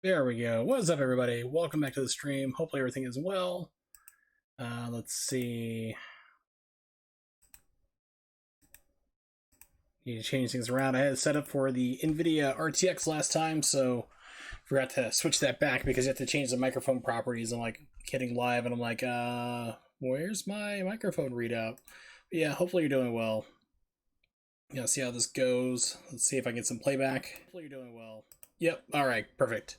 There we go. What's up, everybody? Welcome back to the stream. Hopefully everything is well. Let's see. Need to change things around. I had it set up for the NVIDIA RTX last time, so forgot to switch that back because you have to change the microphone properties. I'm like hitting live, and I'm like, where's my microphone readout? But yeah, hopefully you're doing well. Yeah, see how this goes. Let's see if I get some playback. Hopefully you're doing well. Yep. All right. Perfect.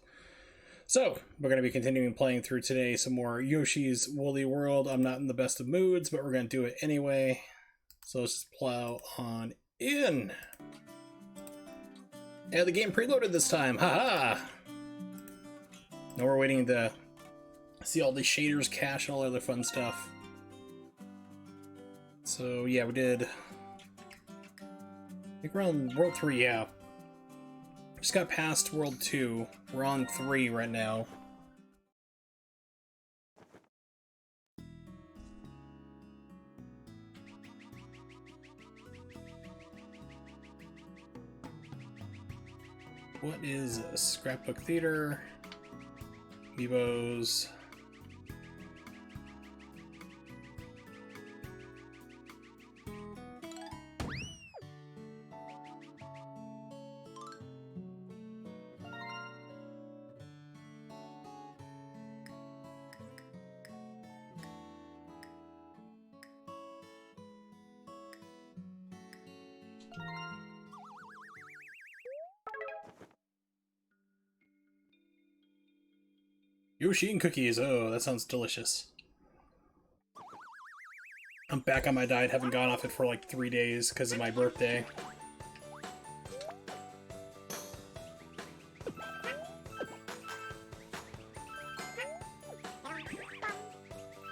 So, we're going to be continuing playing through today some more Yoshi's Woolly World. I'm not in the best of moods, but we're going to do it anyway. So let's just plow on in. Yeah, the game preloaded this time. Haha! Now we're waiting to see all the shaders cache and all the other fun stuff. So yeah, we did... I think we're on World 3, yeah. Just got past World 2. We're on 3 right now. What is Scrapbook Theater? Amiibos. Yoshi and cookies. Oh, that sounds delicious. I'm back on my diet. Haven't gone off it for like 3 days because of my birthday.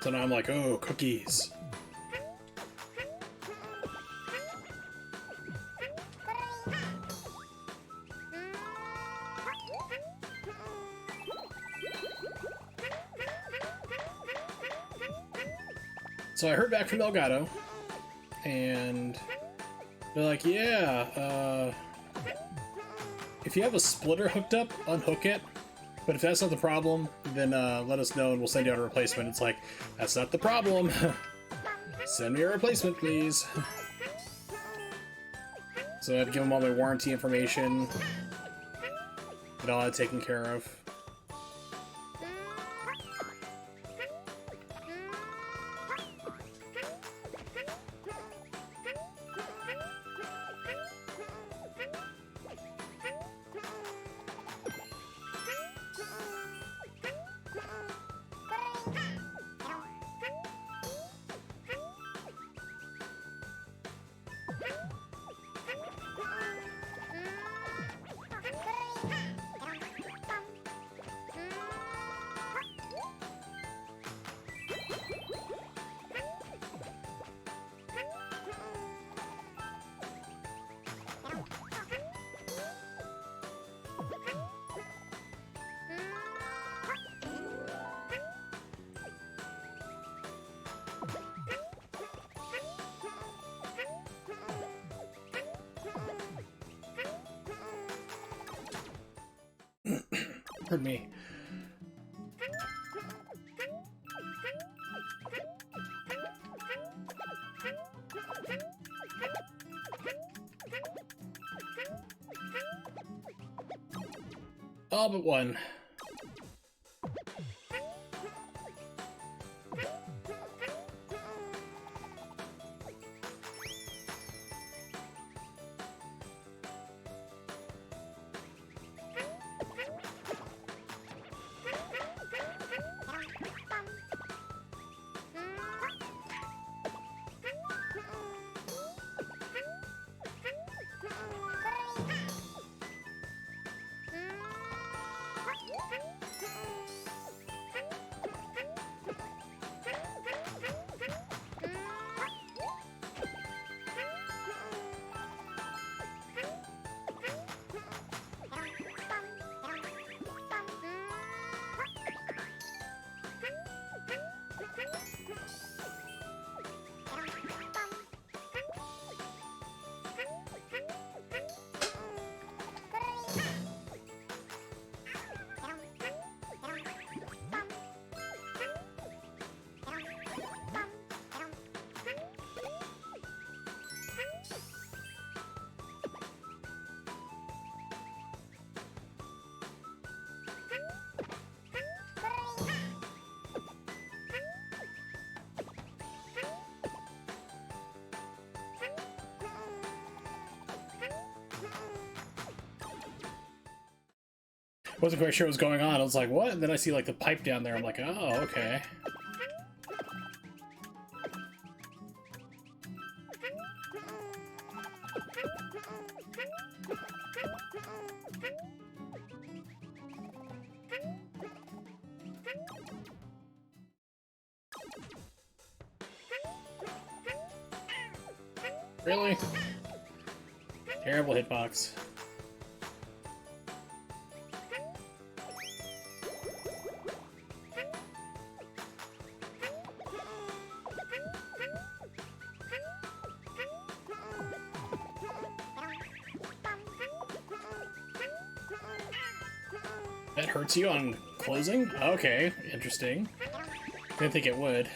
So now I'm like, oh, cookies. So I heard back from Elgato, and they're like, yeah, if you have a splitter hooked up, unhook it. But if that's not the problem, then let us know and we'll send you out a replacement. It's like, that's not the problem. Send me a replacement, please. So I had to give them all my warranty information. Get all that taken care of. Pardon me. All but one. Wasn't quite sure what was going on. I was like, what? And then I see like the pipe down there. I'm like, oh, okay. Really? Terrible hitbox. That hurts you on closing? Okay, interesting. Didn't think it would.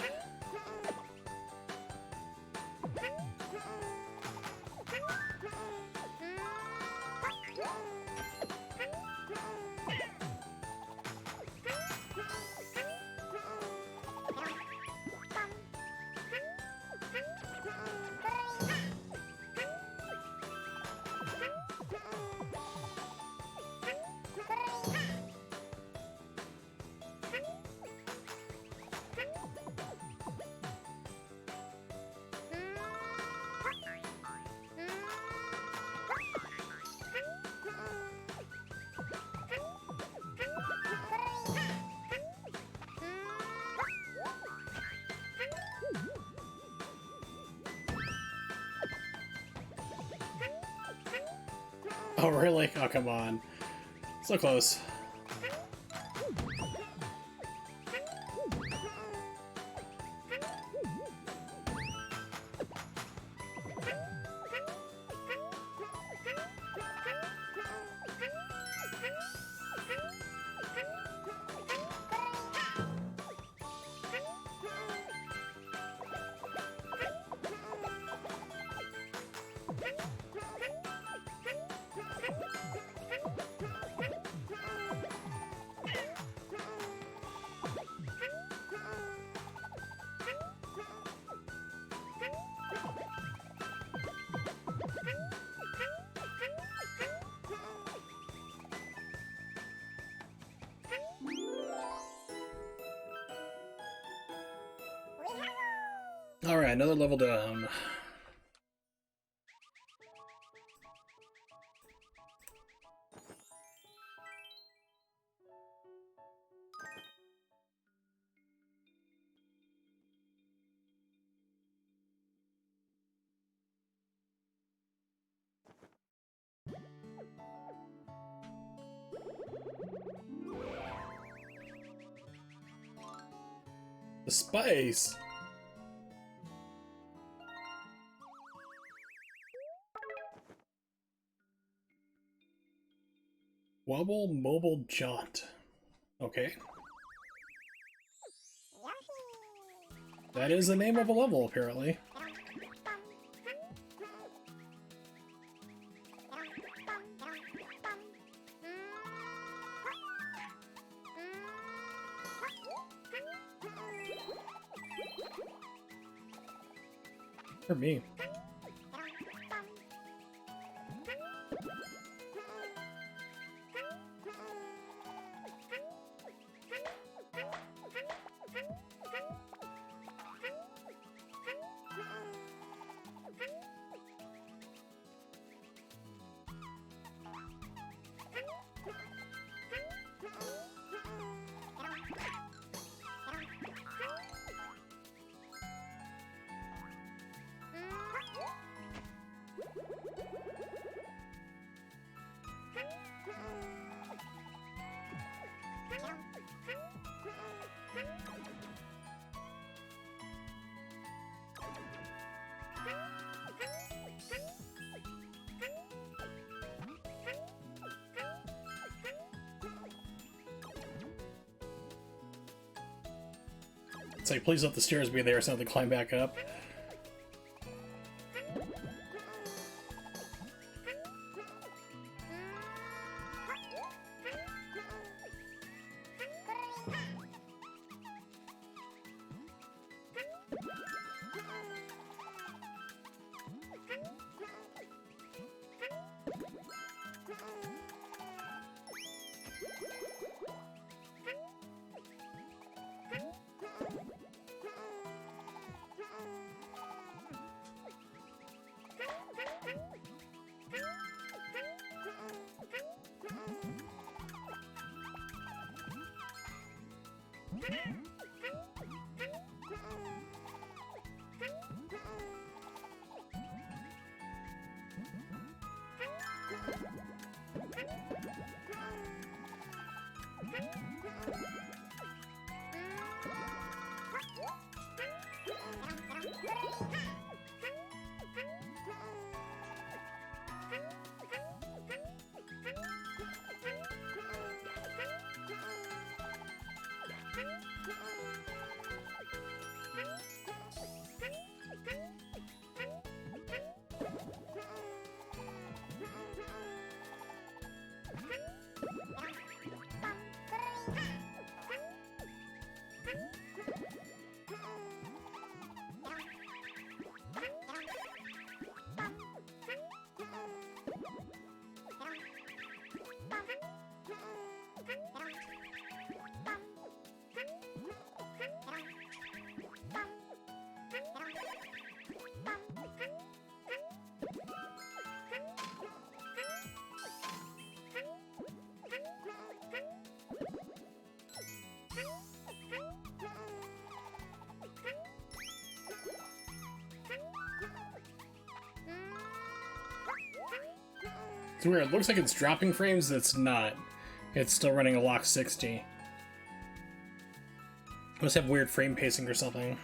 Oh, really? Oh, come on. So close. Alright, another level down. The spice! Wobble Mobile Jaunt. Okay. That is the name of a level, apparently. For me. It's like, please let the stairs be there so I have to climb back up. It's weird. It looks like it's dropping frames. It's not. It's still running a lock 60. Must have weird frame pacing or something.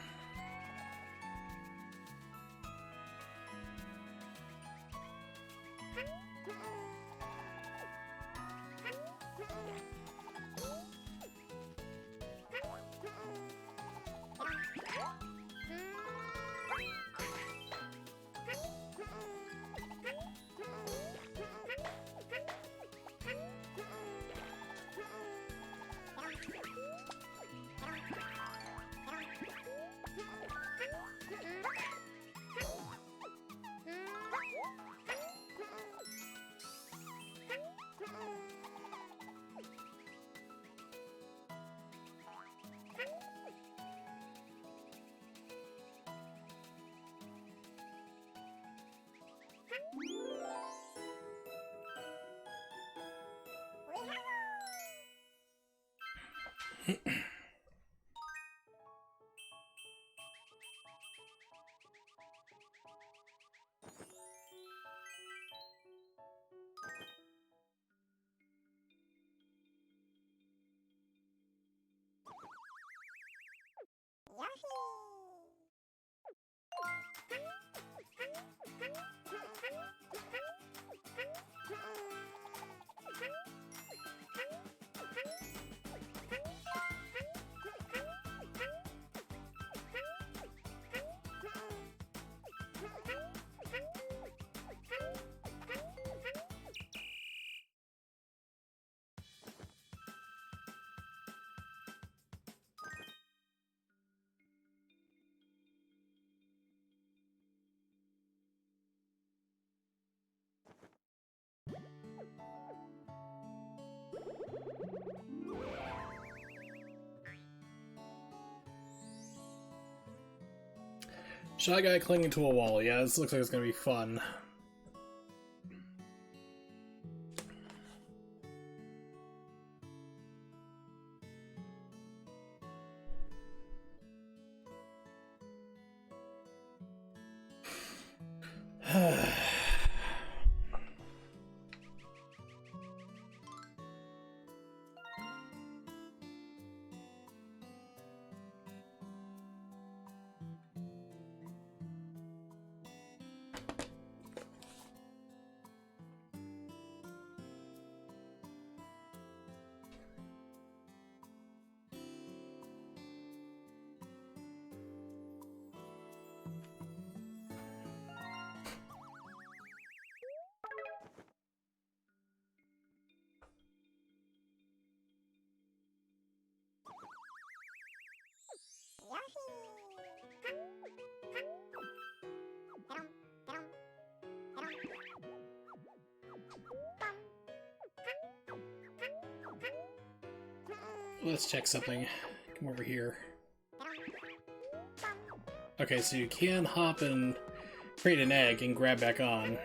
Shy guy clinging to a wall. Yeah, this looks like it's gonna be fun. Let's check something. Come over here. Okay, so you can hop and create an egg and grab back on.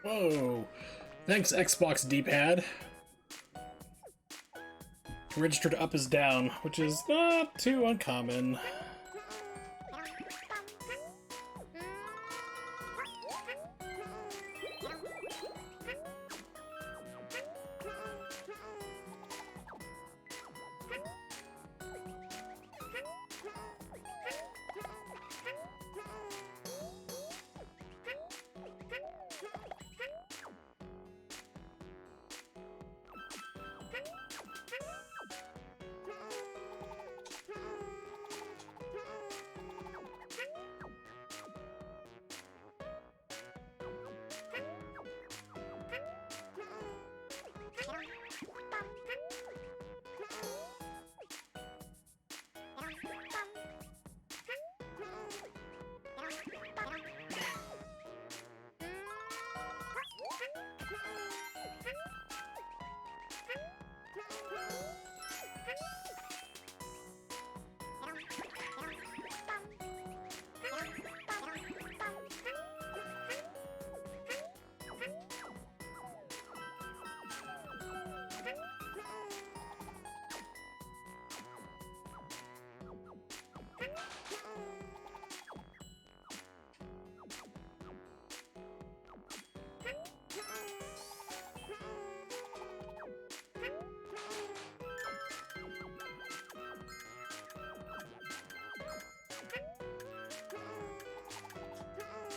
Whoa. Thanks, Xbox D-pad. Registered up is down, which is not too uncommon.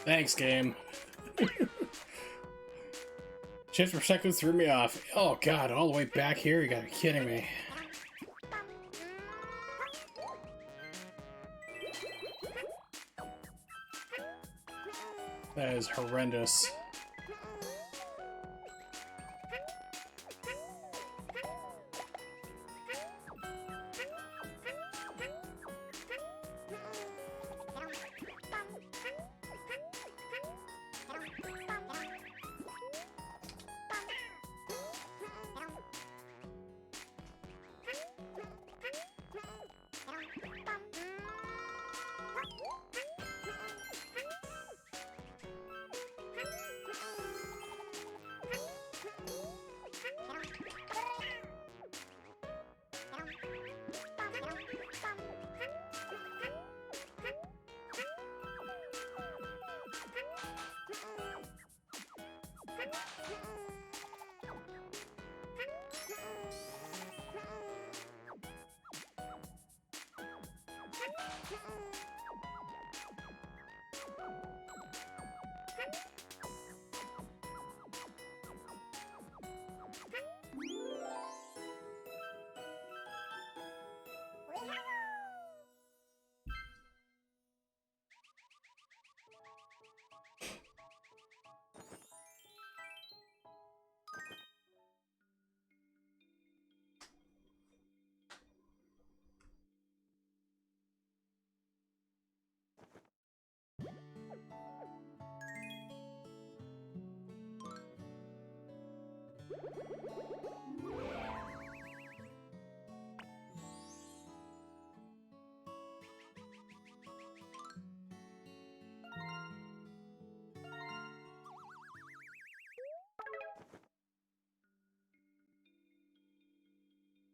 Thanks, game. Shift per second threw me off. Oh god, all the way back here? You gotta be kidding me. That is horrendous.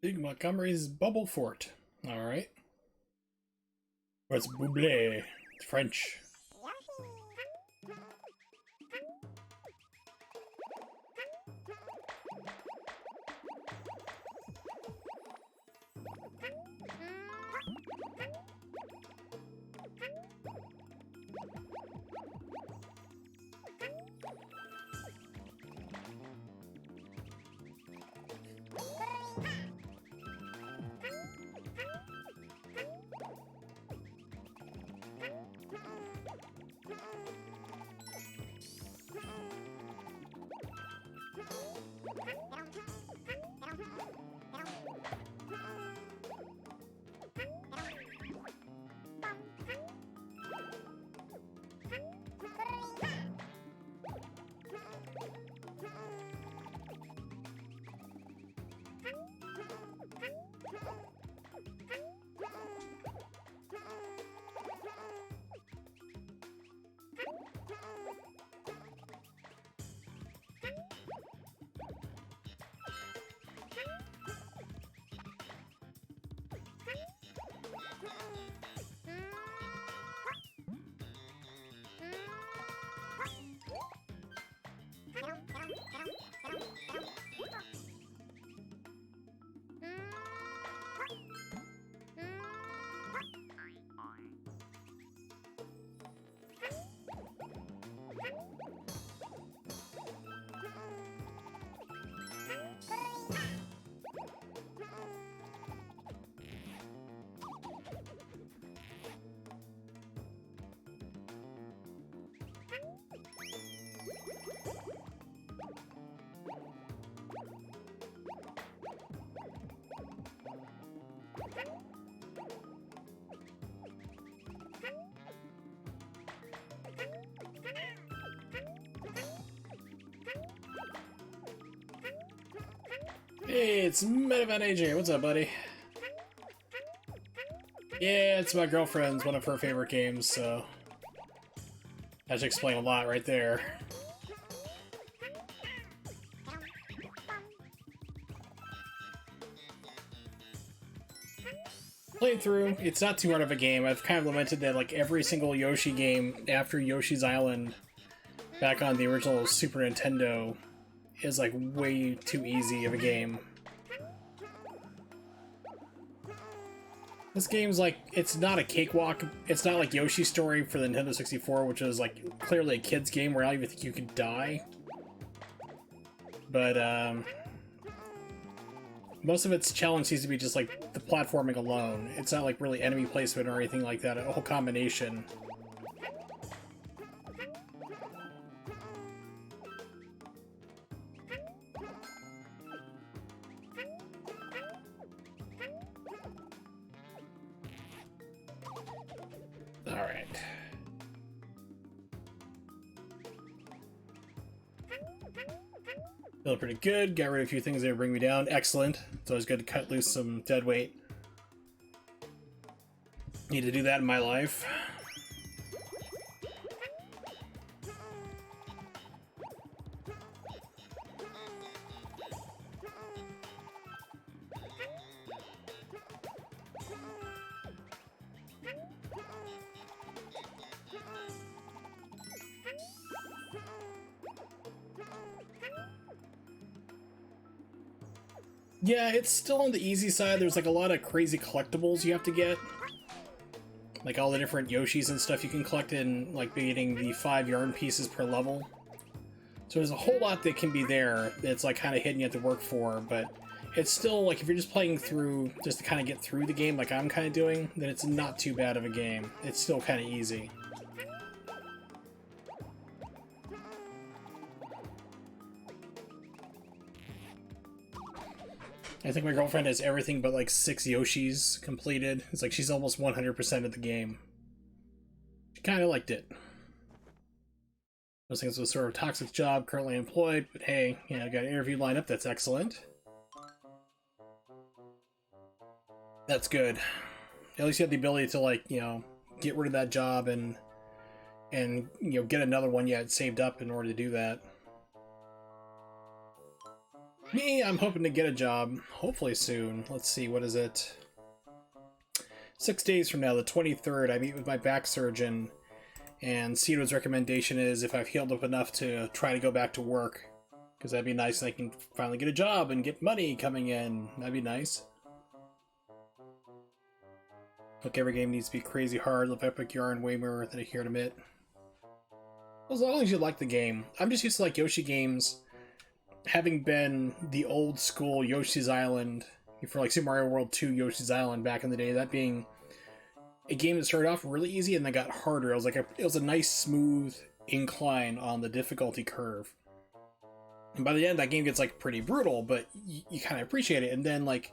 Big Montgomery's Bubble Fort. Alright. What's Buble? It's French. Hey, it's Metavan AJ. What's up, buddy? Yeah, it's my girlfriend's one of her favorite games, so that should explain a lot right there. Playing through, it's not too hard of a game. I've kind of lamented that like every single Yoshi game after Yoshi's Island back on the original Super Nintendo is like way too easy of a game. This game's like, it's not a cakewalk. It's not like Yoshi's Story for the Nintendo 64, which was like clearly a kid's game where I don't even think you could die. But most of its challenge seems to be just like the platforming alone. It's not like really enemy placement or anything like that, a whole combination. Alright. Feeling pretty good. Got rid of a few things that would bring me down. Excellent. It's always good to cut loose some dead weight. Need to do that in my life. Yeah, it's still on the easy side. There's like a lot of crazy collectibles you have to get. Like all the different Yoshis and stuff you can collect in, like getting the 5 yarn pieces per level. So there's a whole lot that can be there that's like kind of hidden you have to work for, but it's still like if you're just playing through just to kind of get through the game like I'm kind of doing, then it's not too bad of a game. It's still kind of easy. I think my girlfriend has everything but like 6 Yoshis completed. It's like she's almost 100% of the game. She kind of liked it. Those things was sort of a toxic job, currently employed, but hey, you know, I got an interview lined up, that's excellent. That's good. At least you have the ability to like, you know, get rid of that job and you know, get another one you had saved up in order to do that. Me, I'm hoping to get a job, hopefully soon. Let's see, what is it? 6 days from now, the 23rd, I meet with my back surgeon, and Cito's recommendation is if I've healed up enough to try to go back to work. Because that'd be nice, and I can finally get a job and get money coming in. That'd be nice. Look, every game needs to be crazy hard, live epic yarn way more than I care to admit. As long as you like the game. I'm just used to like Yoshi games. Having been the old school Yoshi's Island, for like Super Mario World 2 Yoshi's Island back in the day, that being a game that started off really easy and then got harder. It was like it was a nice smooth incline on the difficulty curve. And by the end, that game gets like pretty brutal, but you kind of appreciate it. And then like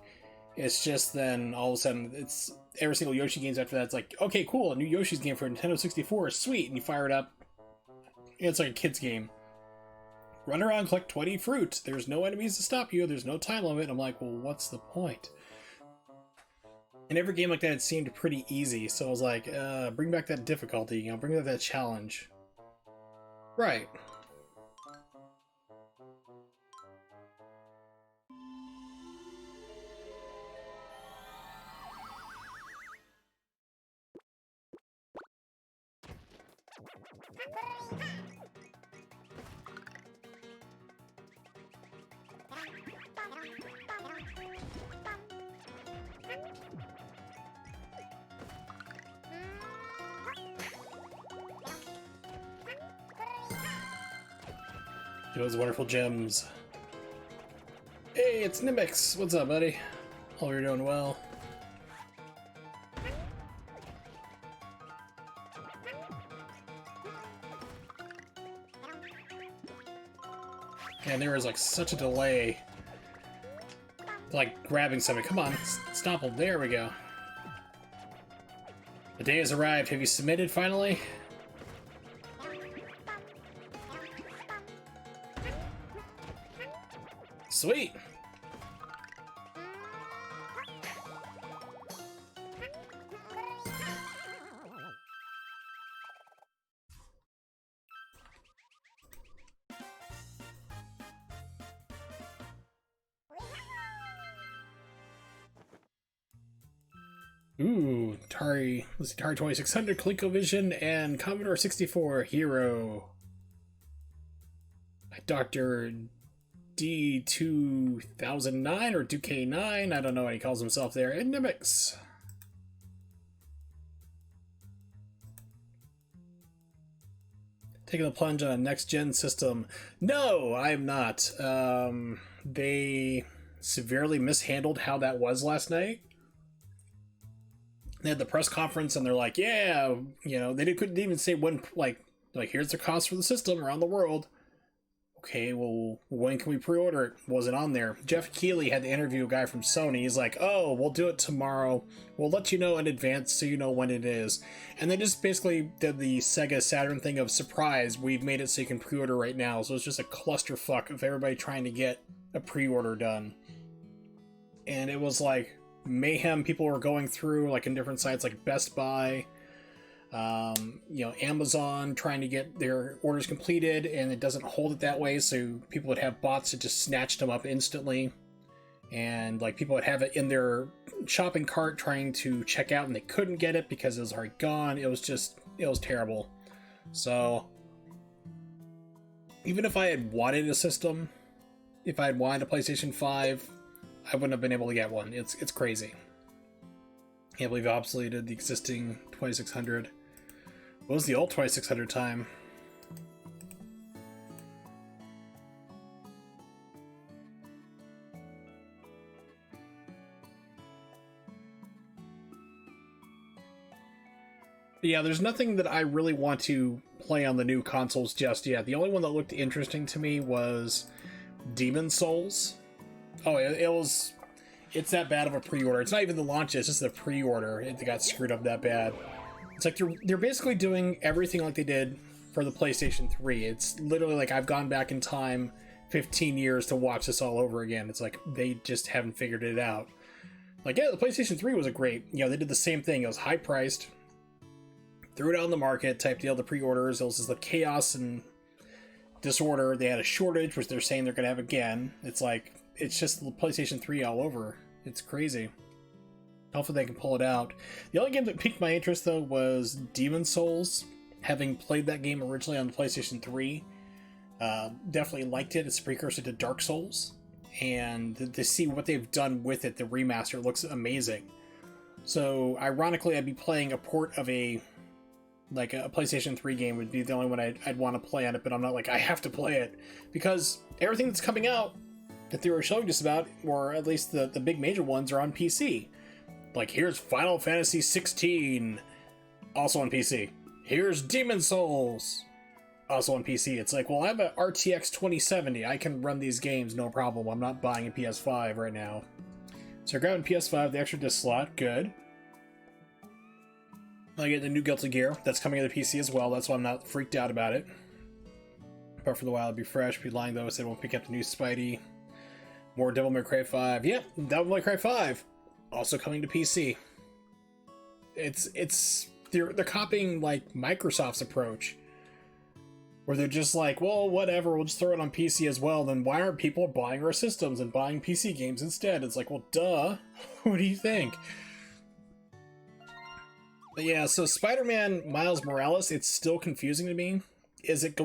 it's just then all of a sudden it's every single Yoshi games after that. It's like, okay, cool, a new Yoshi's game for Nintendo 64 is sweet, and you fire it up. It's like a kid's game. Run around, collect 20 fruit. There's no enemies to stop you. There's no time limit. I'm like, well, what's the point? And every game like that, it seemed pretty easy. So I was like, bring back that difficulty. You know, bring back that challenge. Right. Those wonderful gems. Hey, it's Nimix. What's up, buddy? Hope you're doing well. And there was like such a delay. Like grabbing something. Come on, stop them. There we go. The day has arrived. Have you submitted finally? Sweet. Ooh, let's see, Atari 2600, ColecoVision, and Commodore 64 Hero. Dr. D2009 or 2K9, I don't know what he calls himself there, and Nimix. Taking the plunge on a next-gen system. No, I am not. They severely mishandled how that was last night. They had the press conference and they're like, yeah, you know, they couldn't even say when, like here's the cost for the system around the world. Okay, well, when can we pre-order it? Wasn't on there. Jeff Keighley had to interview a guy from Sony. He's like, oh, we'll do it tomorrow. We'll let you know in advance so you know when it is. And they just basically did the Sega Saturn thing of surprise. We've made it so you can pre-order right now. So it's just a clusterfuck of everybody trying to get a pre-order done. And it was like mayhem. People were going through like in different sites like Best Buy, you know, Amazon trying to get their orders completed, and it doesn't hold it that way, so people would have bots that just snatched them up instantly, and like people would have it in their shopping cart trying to check out and they couldn't get it because it was already gone. It was terrible. So even if I had wanted a system, if I had wanted a PlayStation 5, I wouldn't have been able to get one. It's crazy. Can't believe I obsoleted the existing 2600. What was the old 2600 time? But yeah, there's nothing that I really want to play on the new consoles just yet. The only one that looked interesting to me was Demon's Souls. Oh, it's that bad of a pre-order. It's not even the launch, it's just the pre-order. It got screwed up that bad. It's like they're basically doing everything like they did for the PlayStation 3. It's literally like I've gone back in time 15 years to watch this all over again. It's like they just haven't figured it out. Like, yeah, the PlayStation 3 was a great, you know, they did the same thing. It was high priced, threw it out on the market type deal, the pre-orders. It was just the chaos and disorder. They had a shortage, which they're saying they're going to have again. It's like, it's just the PlayStation 3 all over. It's crazy. Hopefully they can pull it out. The only game that piqued my interest, though, was Demon's Souls. Having played that game originally on the PlayStation 3, definitely liked it. It's a precursor to Dark Souls. And to see what they've done with it, the remaster, looks amazing. So, ironically, I'd be playing a port of a PlayStation 3 game would be the only one I'd want to play on it, but I'm not like, I have to play it. Because everything that's coming out that they were showing us about, or at least the big major ones, are on PC. Like, here's Final Fantasy 16, also on PC. Here's Demon's Souls, also on PC. It's like, well, I have an RTX 2070. I can run these games, no problem. I'm not buying a PS5 right now. So I grabbed a PS5, the extra disc slot, good. I get the new Guilty Gear. That's coming to the PC as well. That's why I'm not freaked out about it. But for the while, it'll be fresh. Be lying though, so it won't pick up the new Spidey. More Devil May Cry 5. Yep, Devil May Cry 5. Also coming to PC. They're copying like Microsoft's approach, where they're just like, well, whatever, we'll just throw it on PC as well. Then why aren't people buying our systems and buying PC games instead? It's like, well, duh. What do you think? But yeah, so Spider-Man Miles Morales, it's still confusing to me. Is it a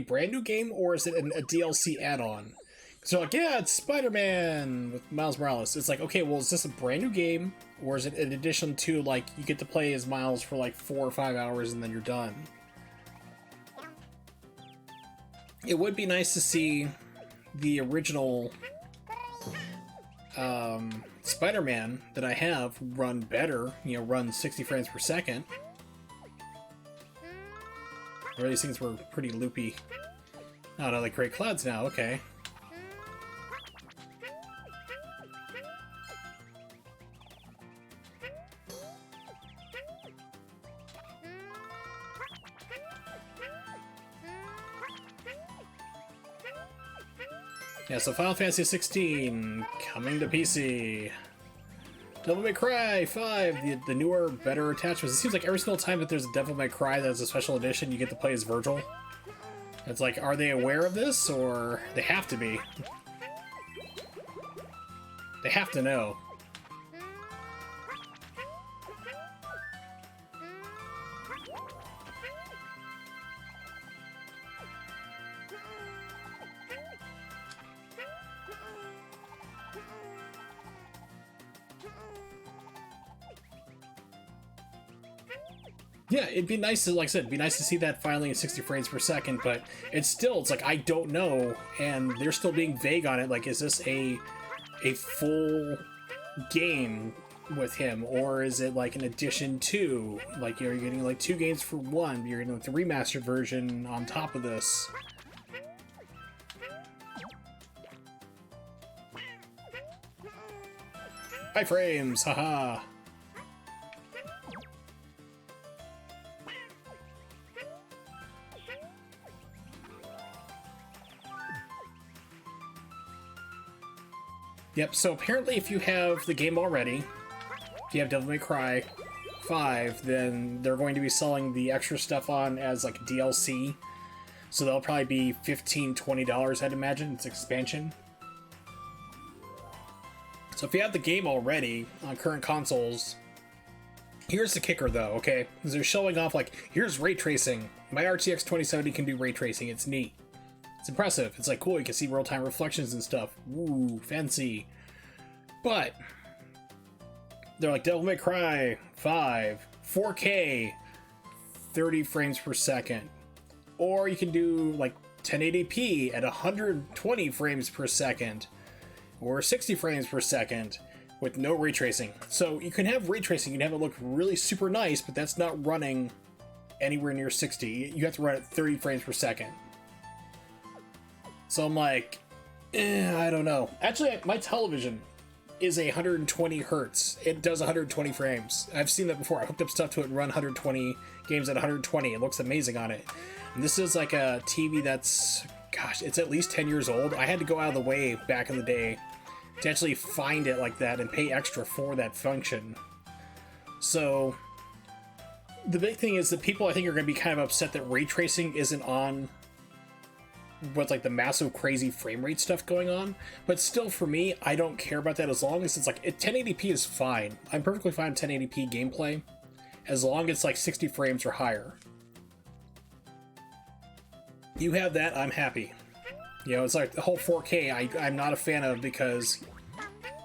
brand new game, or is it a DLC add-on? So like, yeah, it's Spider-Man with Miles Morales. It's like, okay, well, is this a brand new game, or is it in addition to, like, you get to play as Miles for like 4 or 5 hours and then you're done? It would be nice to see the original Spider-Man that I have run better, you know, run 60 frames per second. Or these things were pretty loopy. Oh no, like great clouds now, okay. Yeah, so Final Fantasy 16 coming to PC. Devil May Cry 5, the newer, better attachments. It seems like every single time that there's a Devil May Cry that's a special edition, you get to play as Virgil. It's like, are they aware of this, or they have to be? They have to know. Yeah, it'd be nice to, like I said, it'd be nice to see that finally in 60 frames per second, but it's like, I don't know, and they're still being vague on it. Like, is this a full game with him, or is it like an addition to, like, you're getting like 2 games for 1, you're getting like the remastered version on top of this? High frames, haha. Yep, so apparently if you have the game already, if you have Devil May Cry 5, then they're going to be selling the extra stuff on as like DLC. So they'll probably be $15, $20, I'd imagine. It's expansion. So if you have the game already on current consoles, here's the kicker though, okay? Because they're showing off like, here's ray tracing. My RTX 2070 can do ray tracing, it's neat. It's impressive. It's like, cool, you can see real-time reflections and stuff. Ooh, fancy. But they're like, Devil May Cry 5, 4K, 30 frames per second. Or you can do like 1080p at 120 frames per second. Or 60 frames per second with no ray tracing. So you can have ray tracing, you can have it look really super nice, but that's not running anywhere near 60. You have to run at 30 frames per second. So I'm like, I don't know. Actually, my television is 120 hertz. It does 120 frames. I've seen that before. I hooked up stuff to it and run 120 games at 120. It looks amazing on it. And this is like a TV that's, gosh, it's at least 10 years old. I had to go out of the way back in the day to actually find it like that and pay extra for that function. So the big thing is that people, I think, are going to be kind of upset that ray tracing isn't on with like the massive crazy frame rate stuff going on, but still, for me, I don't care about that as long as it's like 1080p is fine. I'm perfectly fine with 1080p gameplay as long as it's like 60 frames or higher. You have that, I'm happy. You know, it's like the whole 4K I'm not a fan of, because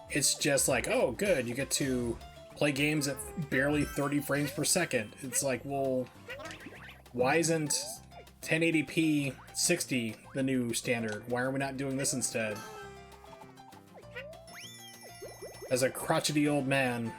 it's just like, oh good, you get to play games at barely 30 frames per second. It's like, well, why isn't 1080p 60 the new standard? Why are we not doing this instead? As a crotchety old man.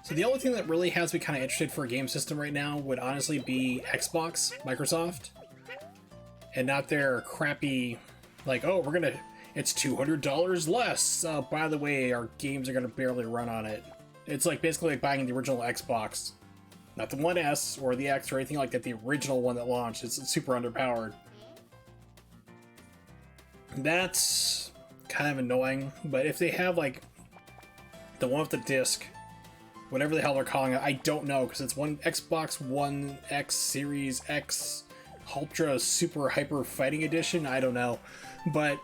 So the only thing that really has me kind of interested for a game system right now would honestly be Xbox, Microsoft, and not their crappy, like, oh, it's $200 less. By the way, our games are gonna barely run on it. It's like basically like buying the original Xbox, not the One S or the X or anything like that. The original one that launched. It's super underpowered. That's kind of annoying. But if they have like the one with the disc, whatever the hell they're calling it, I don't know, because it's one Xbox One X Series X Ultra Super Hyper Fighting Edition. I don't know, but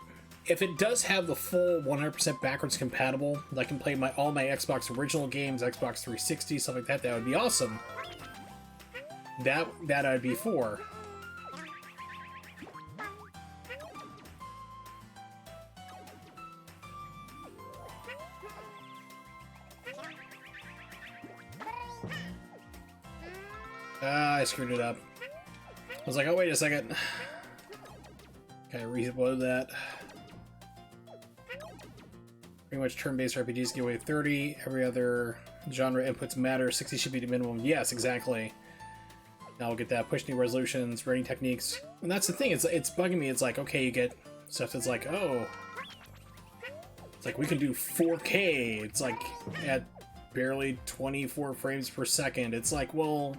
if it does have the full 100% backwards compatible, I can play all my Xbox original games, Xbox 360, stuff like that. That would be awesome. That I'd be for. I screwed it up. I was like, oh, wait a second. Okay, reload that. Pretty much turn-based RPGs give away 30. Every other genre inputs matter. 60 should be the minimum. Yes, exactly. Now we'll get that. Push new resolutions, rating techniques. And that's the thing. It's bugging me. It's like, okay, you get stuff that's like, oh, it's like we can do 4K. It's like at barely 24 frames per second. It's like, well,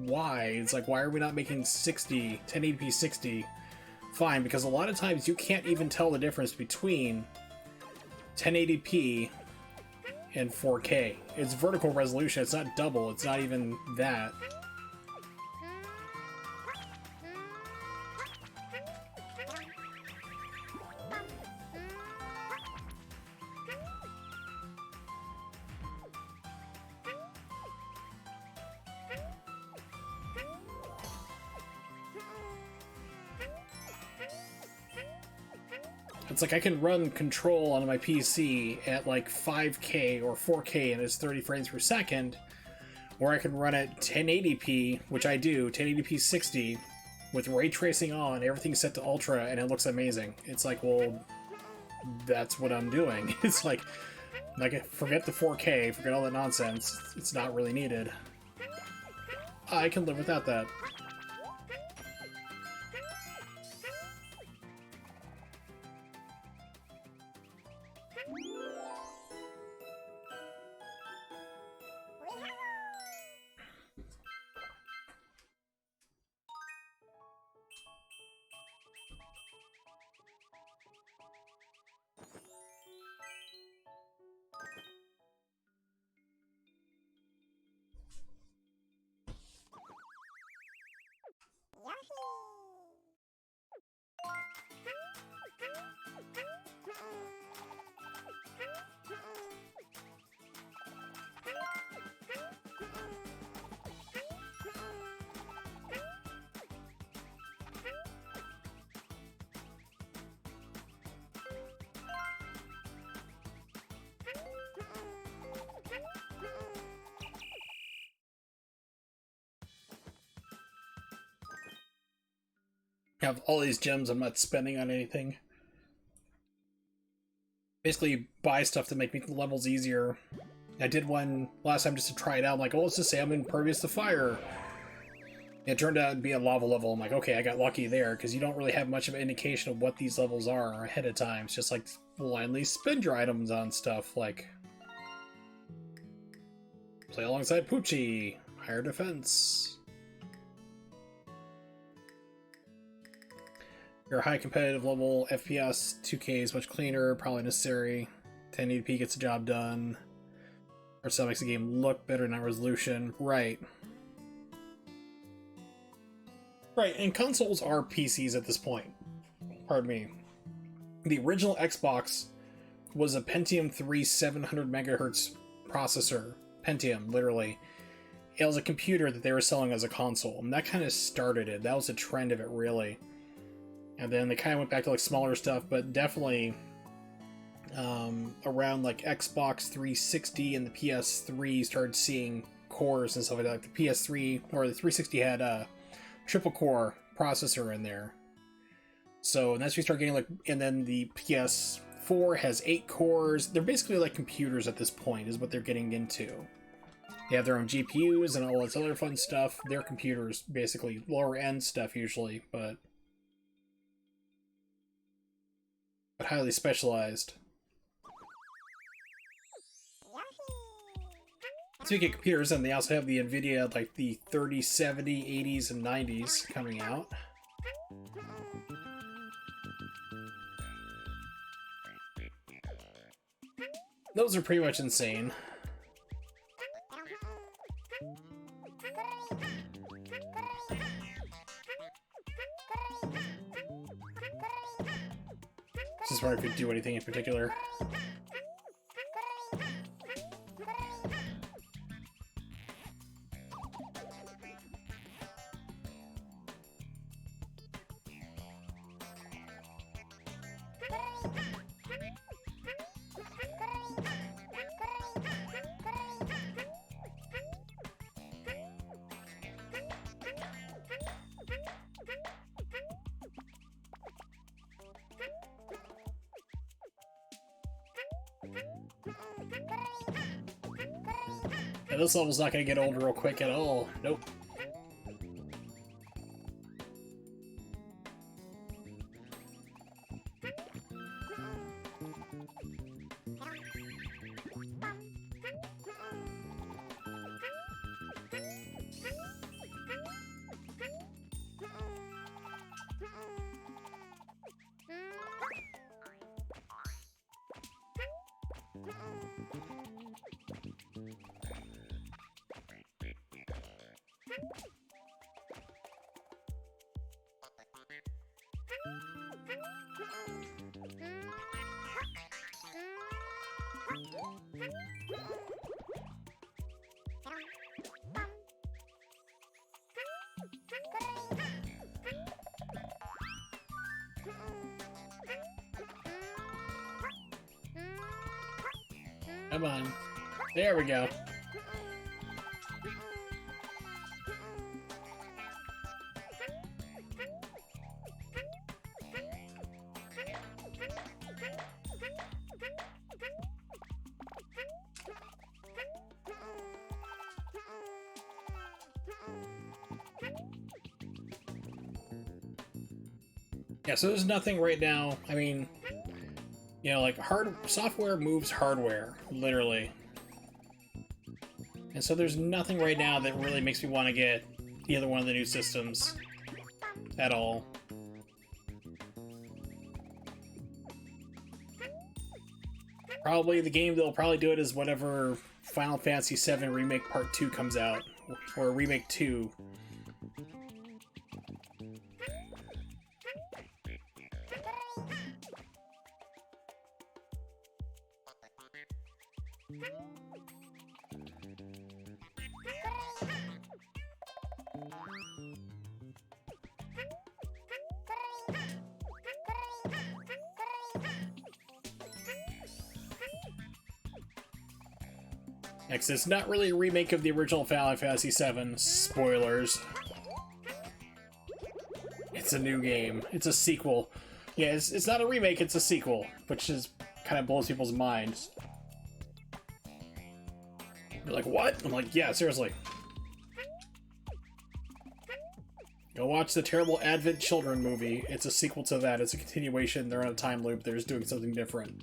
why? It's like, why are we not making 1080p 60 fine, because a lot of times you can't even tell the difference between 1080p and 4K. It's vertical resolution, it's not double, it's not even that. It's like I can run Control on my PC at like 5K or 4K and it's 30 frames per second, or I can run at 1080p, which I do, 1080p 60, with ray tracing on, everything set to ultra, and it looks amazing. It's like, well, that's what I'm doing. It's like forget the 4K, forget all that nonsense. It's not really needed. I can live without that. I have all these gems I'm not spending on anything. Basically buy stuff to make me the levels easier. I did one last time just to try it out. I'm like, oh, let's just say I'm impervious to fire. It turned out to be a lava level. I'm like, okay, I got lucky there, because you don't really have much of an indication of what these levels are ahead of time. It's just like blindly spend your items on stuff, like play alongside Poochie, higher defense. Your high competitive level FPS 2K is much cleaner, probably necessary. 1080p gets the job done. Or so makes the game look better, not resolution. Right. Right, and consoles are PCs at this point. Pardon me. The original Xbox was a Pentium 3 700 megahertz processor. Pentium, literally. It was a computer that they were selling as a console, and that kind of started it. That was the trend of it, really. And then they kind of went back to like smaller stuff, but definitely around like Xbox 360 and the PS3 started seeing cores and stuff like that. Like the PS3 or the 360 had a triple core processor in there. So and that's when we start getting like, and then the PS4 has 8 cores. They're basically like computers at this point, is what they're getting into. They have their own GPUs and all this other fun stuff. They're computers, basically lower end stuff usually, but highly specialized. Speaking of computers, and they also have the NVIDIA, like the 3070, 80s, and 90s coming out. Those are pretty much insane. Just wondering if it do anything in particular. Yeah, this level's not gonna get old real quick at all. Nope. Come on. There we go. Yeah, so there's nothing right now. I mean, you know, like software moves hardware, literally. And so there's nothing right now that really makes me want to get either one of the new systems at all. Probably the game that'll probably do it is whatever Final Fantasy VII Remake Part 2 comes out, or Remake 2. Next, it's not really a remake of the original Final Fantasy VII. Spoilers. It's a new game. It's a sequel. Yeah, it's not a remake, it's a sequel, which is kind of blows people's minds. You're like, what? I'm like, yeah, seriously. Go watch the terrible Advent Children movie. It's a sequel to that. It's a continuation. They're on a time loop. They're just doing something different.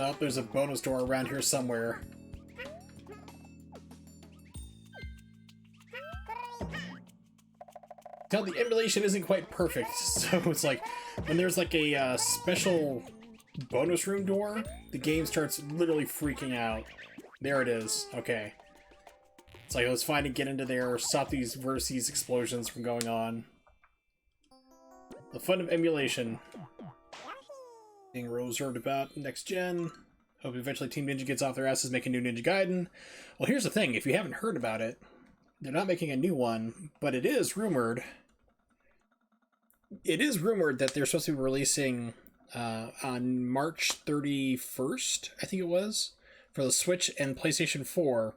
Oh, there's a bonus door around here somewhere. Now, the emulation isn't quite perfect, so it's like, when there's like a special bonus room door, the game starts literally freaking out. There it is. Okay. It's like, let's find and get into there, stop these vertices explosions from going on. The fun of emulation. Being reserved about next gen. Hope eventually Team Ninja gets off their asses making new Ninja Gaiden. Well, here's the thing. If you haven't heard about it, they're not making a new one, but it is rumored. It is rumored that they're supposed to be releasing on March 31st, I think it was, for the Switch and PlayStation 4,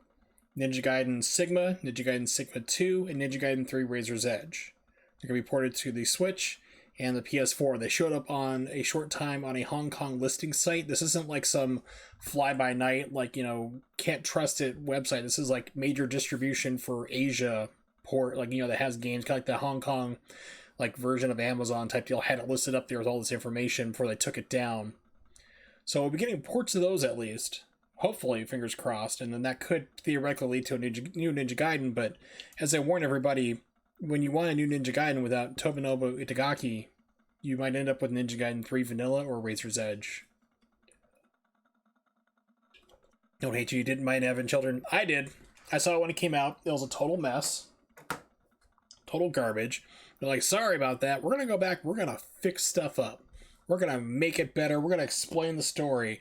Ninja Gaiden Sigma, Ninja Gaiden Sigma 2, and Ninja Gaiden 3 Razor's Edge. They're going to be ported to the Switch and the PS4. They showed up on a short time on a Hong Kong listing site. This isn't like some fly-by-night, like, you know, can't trust it website. This is like major distribution for Asia port, like, you know, that has games, kind of like the Hong Kong like version of Amazon type deal, had it listed up there with all this information before they took it down. So we'll be getting ports of those at least. Hopefully, fingers crossed, and then that could theoretically lead to a new Ninja Gaiden, but as I warn everybody, when you want a new Ninja Gaiden without Tomonobu Itagaki, you might end up with Ninja Gaiden 3 Vanilla or Razor's Edge. Don't hate you didn't mind Advent Children. I did. I saw it when it came out. It was a total mess. Total garbage. They're like, sorry about that. We're going to go back. We're going to fix stuff up. We're going to make it better. We're going to explain the story.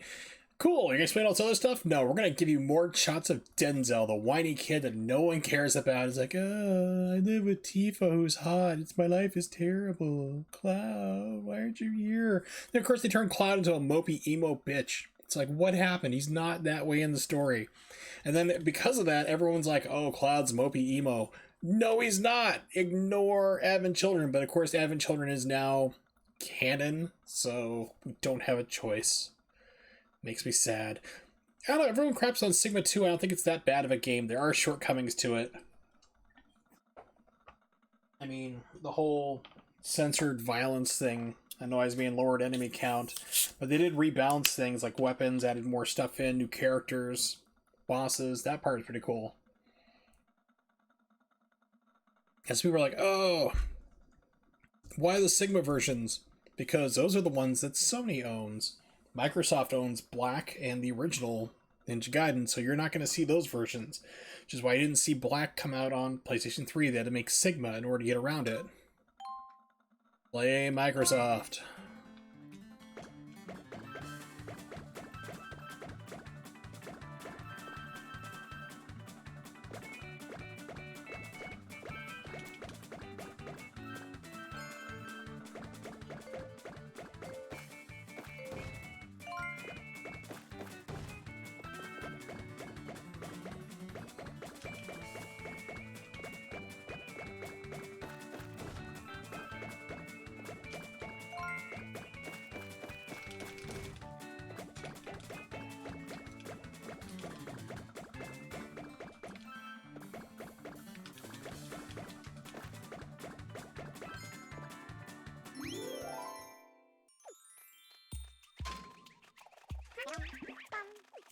Cool, you're going to explain all this other stuff? No, we're going to give you more shots of Denzel, the whiny kid that no one cares about. It's like, oh, I live with Tifa, who's hot. My life is terrible. Cloud, why aren't you here? And of course, they turn Cloud into a mopey emo bitch. It's like, what happened? He's not that way in the story. And then because of that, everyone's like, oh, Cloud's mopey emo. No, he's not. Ignore Advent Children. But of course, Advent Children is now canon, so we don't have a choice. Makes me sad. I don't know, everyone craps on Sigma 2. I don't think it's that bad of a game. There are shortcomings to it. I mean, the whole censored violence thing, annoys me, and lowered enemy count. But they did rebalance things like weapons, added more stuff in, new characters, bosses. That part is pretty cool. And so people were like, oh, why the Sigma versions? Because those are the ones that Sony owns. Microsoft owns Black and the original Ninja Gaiden, so you're not going to see those versions. Which is why you didn't see Black come out on PlayStation 3. They had to make Sigma in order to get around it. Play Microsoft.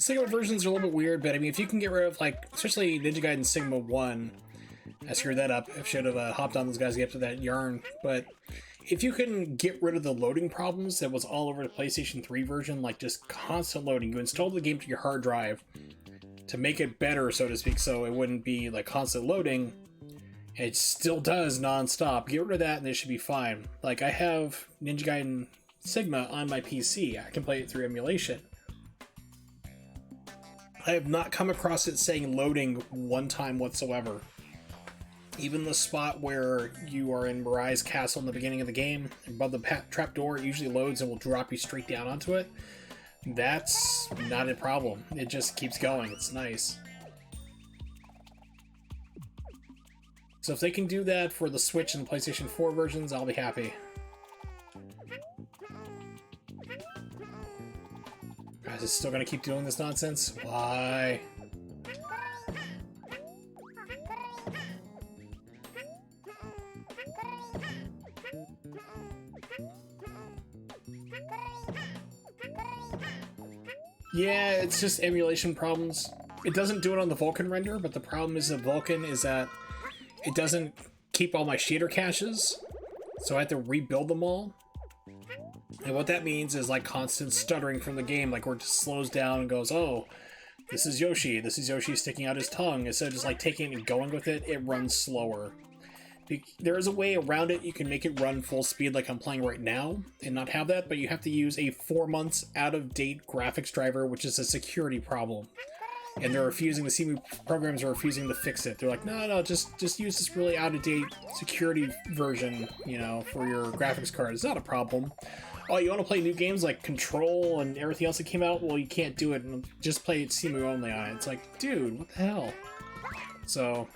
Sigma versions are a little bit weird, but I mean, if you can get rid of, like, especially Ninja Gaiden Sigma 1, I screwed that up. I should have hopped on those guys to get to that yarn, but if you can get rid of the loading problems that was all over the PlayStation 3 version, like just constant loading, you installed the game to your hard drive to make it better, so to speak, so it wouldn't be like constant loading. It still does non-stop. Get rid of that and it should be fine. Like, I have Ninja Gaiden Sigma on my PC. I can play it through emulation. I have not come across it saying loading one time whatsoever. Even the spot where you are in Mirai's castle in the beginning of the game, above the trapdoor, it usually loads and will drop you straight down onto it. That's not a problem. It just keeps going. It's nice. So if they can do that for the Switch and the PlayStation 4 versions, I'll be happy. Guys, it's still gonna keep doing this nonsense? Why? Yeah, it's just emulation problems. It doesn't do it on the Vulkan render, but the problem is the Vulkan is that it doesn't keep all my shader caches, so I have to rebuild them all. And what that means is like constant stuttering from the game, like where it just slows down and goes, oh, this is Yoshi sticking out his tongue. Instead of just like taking it and going with it, it runs slower. There is a way around it. You can make it run full speed like I'm playing right now and not have that, but you have to use a 4 months out-of-date graphics driver, which is a security problem. And they're refusing, the CMU programs are refusing to fix it. They're like, no, just use this really out-of-date security version, you know, for your graphics card. It's not a problem. Oh, you want to play new games like Control and everything else that came out? Well, you can't do it, and just play CMU only on it. It's like, dude, what the hell? So,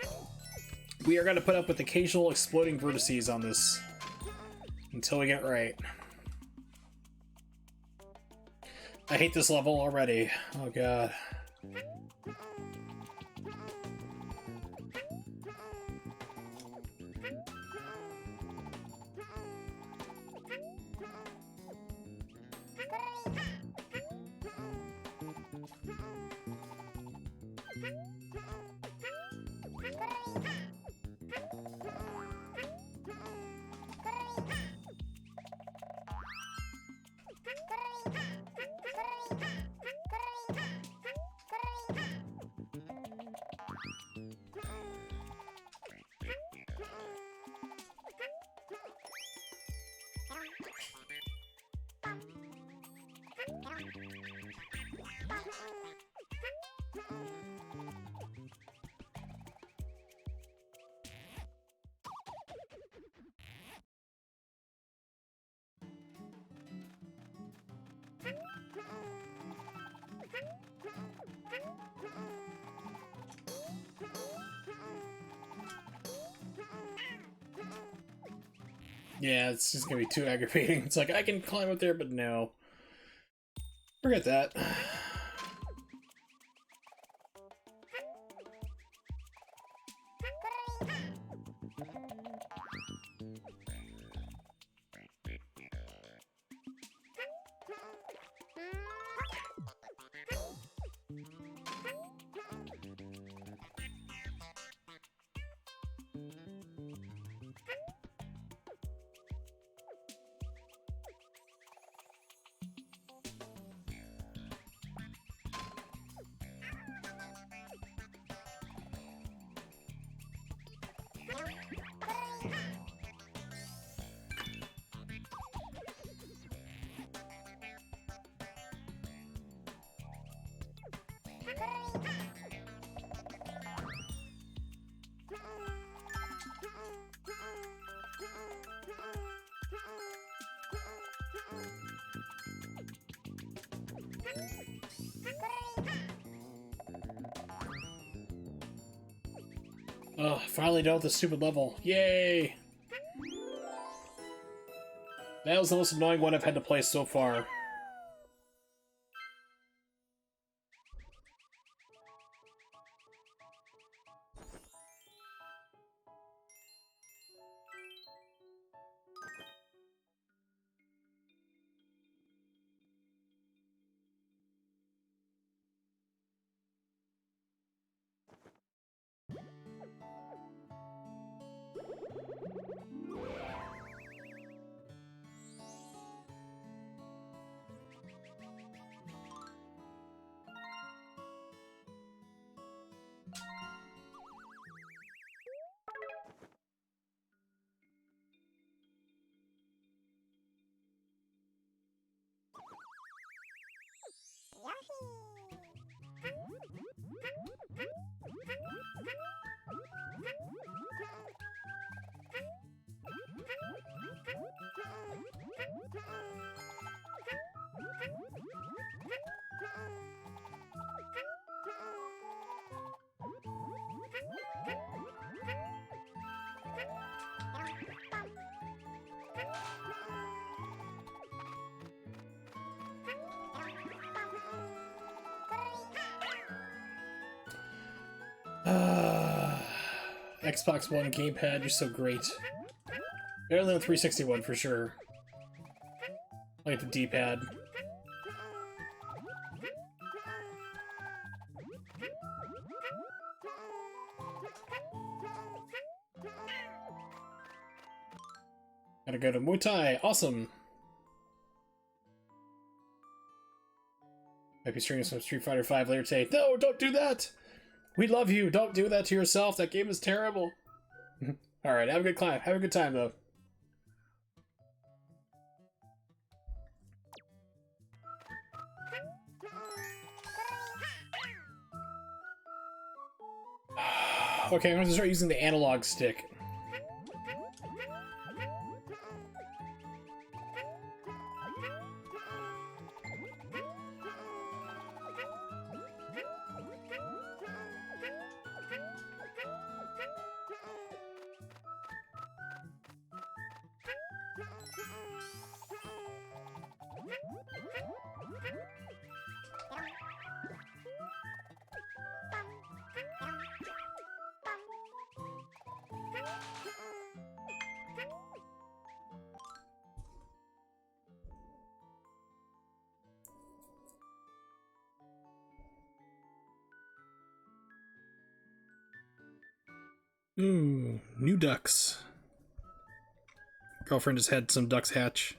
we are going to put up with occasional exploding vertices on this until we get it right. I hate this level already. Oh, God. Yeah, it's just gonna be too aggravating. It's like, I can climb up there, but no. Forget that. Oh, finally done with this stupid level. Yay! That was the most annoying one I've had to play so far. Xbox One gamepad, you're so great. Better than the 360 one for sure. I like the D-pad. Gotta go to Muay Thai. Awesome. Might be streaming some Street Fighter V later today. No, don't do that! We love you. Don't do that to yourself. That game is terrible. Alright, have a good climb. Have a good time, though. Okay, I'm going to start using the analog stick. Ooh, new ducks. Girlfriend just had some ducks hatch.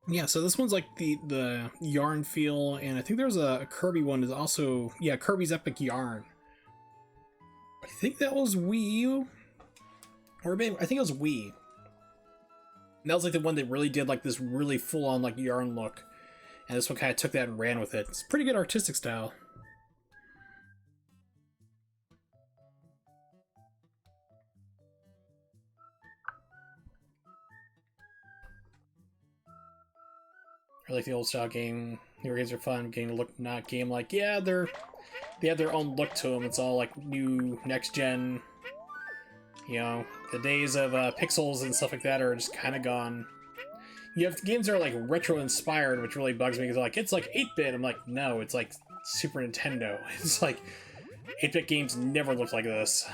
Yeah, so this one's like the yarn feel, and I think there's a Kirby one is also, yeah, Kirby's Epic Yarn. I think that was Wii U, or maybe I think it was Wii. And that was like the one that really did like this really full-on like yarn look, and this one kind of took that and ran with it. It's pretty good artistic style. I like the old style game. Newer games are fun. Game look not game like, yeah, they have their own look to them. It's all like new next gen. You know, the days of pixels and stuff like that are just kind of gone. You have games that are like retro inspired, which really bugs me because like it's like 8-bit. I'm like, no, it's like Super Nintendo. It's like 8-bit games never looked like this.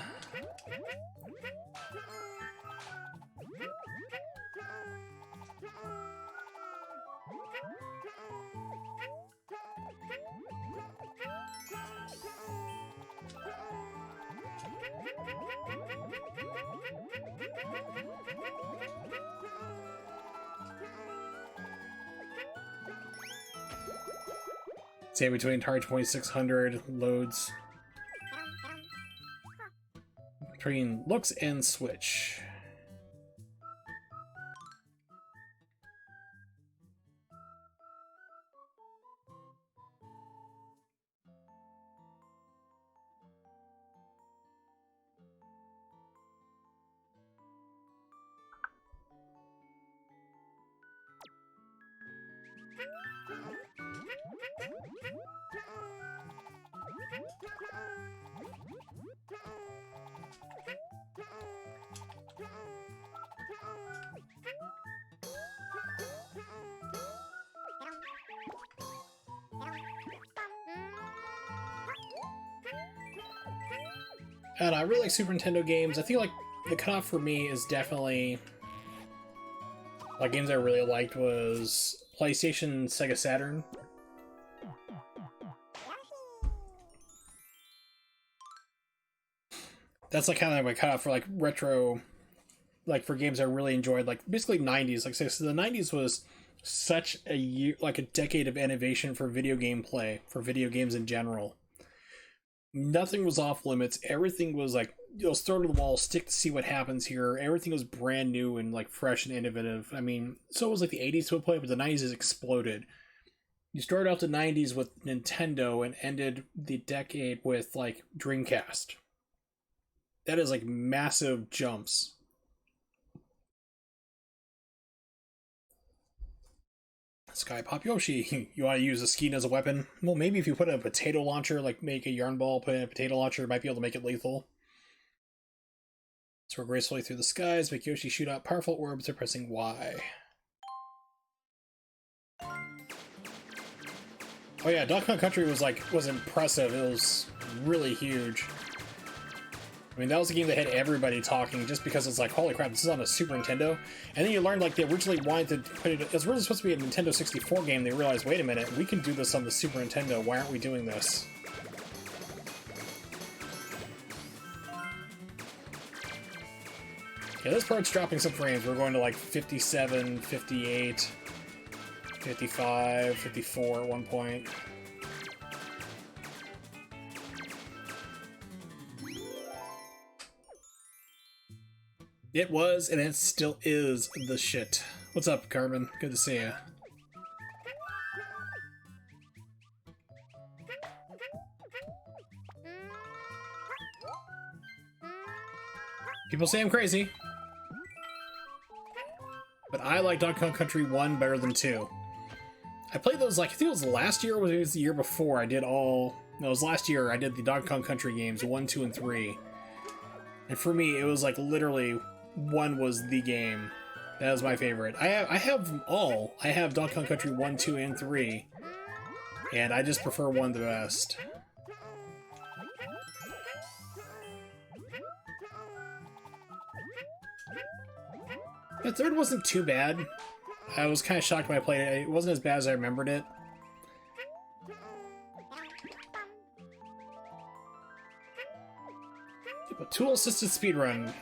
Say between Atari 2600 loads. Between looks and Switch. And I really like Super Nintendo games. I think like the cutoff for me is definitely like games I really liked was PlayStation, Sega Saturn. That's like kind of my cutoff for like retro, like for games I really enjoyed, like basically 90s. Like so the 90s was such a year, like a decade of innovation for video game play, for video games in general. Nothing was off limits. Everything was like, you know, throw to the wall, stick to see what happens here. Everything was brand new and like fresh and innovative. I mean, so it was like the 80s to a point, but the 90s has exploded. You started off the 90s with Nintendo and ended the decade with like Dreamcast. That is like massive jumps. Sky Pop Yoshi, you want to use a skein as a weapon? Well, maybe if you put in a potato launcher, like make a yarn ball, put in a potato launcher, it might be able to make it lethal. Soar gracefully through the skies, make Yoshi shoot out powerful orbs by pressing Y. Oh yeah, Donkey Kong Country was impressive. It was really huge. I mean, that was a game that had everybody talking just because it's like, holy crap, this is on a Super Nintendo. And then you learned, like, they originally wanted to put it... It was really supposed to be a Nintendo 64 game. They realized, wait a minute, we can do this on the Super Nintendo. Why aren't we doing this? Okay, this part's dropping some frames. We're going to, like, 57, 58, 55, 54 at one point. It was, and it still is, the shit. What's up, Carmen? Good to see you. People say I'm crazy. But I like Donkey Kong Country 1 better than 2. I played those, like, I think it was last year or it was the year before. I did all... No, it was last year. I did the Donkey Kong Country games, 1, 2, and 3. And for me, it was, like, literally... 1 was the game. That was my favorite. I have them all. I have Donkey Kong Country 1, 2, and 3. And I just prefer 1 the best. The third wasn't too bad. I was kind of shocked when I played it. It wasn't as bad as I remembered it. Tool-assisted speedrun.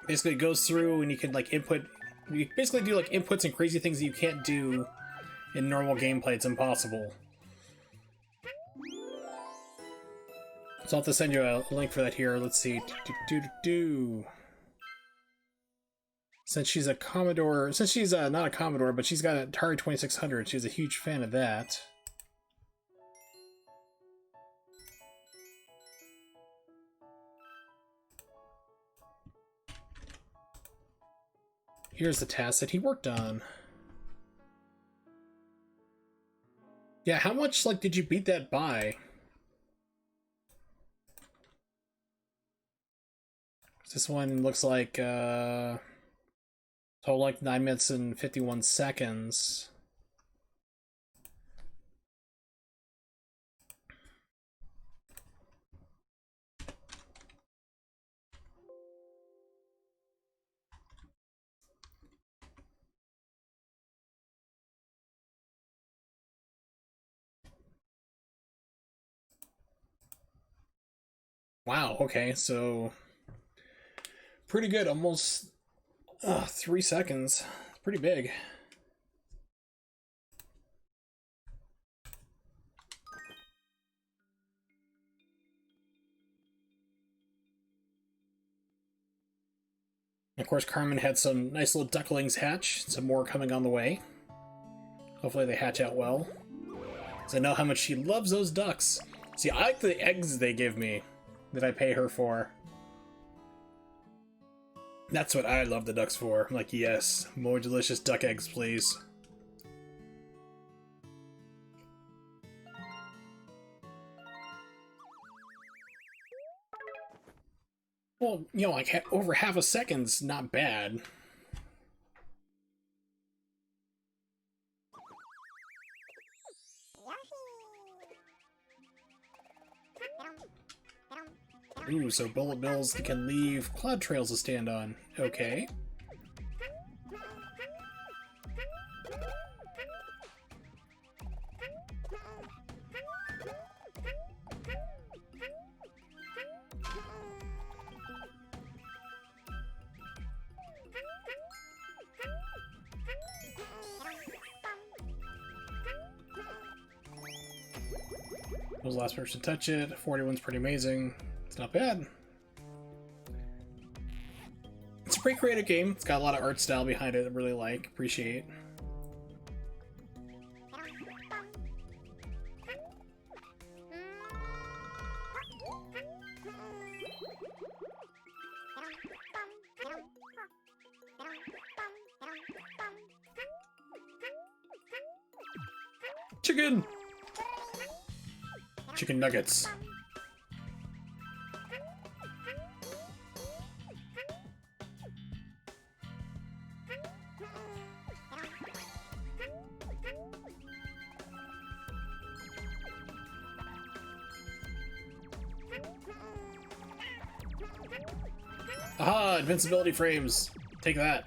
Basically, it goes through and you can, like, input... You basically do, like, inputs and crazy things that you can't do in normal gameplay. It's impossible. So I'll have to send you a link for that here. Let's see. Since she's a Commodore... Since she's not a Commodore, but she's got an Atari 2600, she's a huge fan of that. Here's the task that he worked on. Yeah, how much, like, did you beat that by? This one looks like, total like 9 minutes and 51 seconds. Wow, okay, so pretty good, almost 3 seconds. Pretty big. Of course, Carmen had some nice little ducklings hatch. Some more coming on the way. Hopefully they hatch out well. Because I know how much she loves those ducks. See, I like the eggs they give me that I pay her for. That's what I love the ducks for. I'm like, yes, more delicious duck eggs, please. Well, you know, like over half a second's not bad. Ooh, so bullet bills can leave cloud trails to stand on. Okay. I was the last person to touch it. 41's pretty amazing. It's not bad. It's a pretty creative game. It's got a lot of art style behind it I really like, appreciate. Chicken! Chicken nuggets. Aha! Invincibility frames! Take that.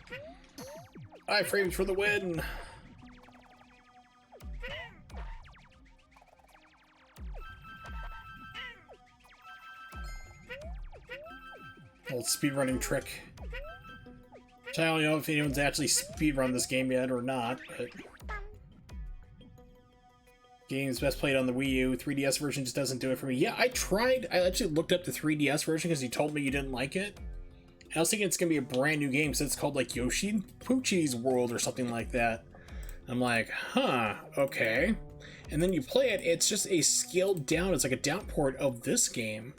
iframes for the win! Old speedrunning trick. Which I don't know if anyone's actually speedrun this game yet or not, but... Game's best played on the Wii U. 3DS version just doesn't do it for me. Yeah, I tried. I actually looked up the 3DS version because you told me you didn't like it. And I was thinking it's going to be a brand new game, so it's called like Yoshi and Poochie's World or something like that. I'm like, huh, okay. And then you play it, it's just a scaled down, it's like a downport of this game.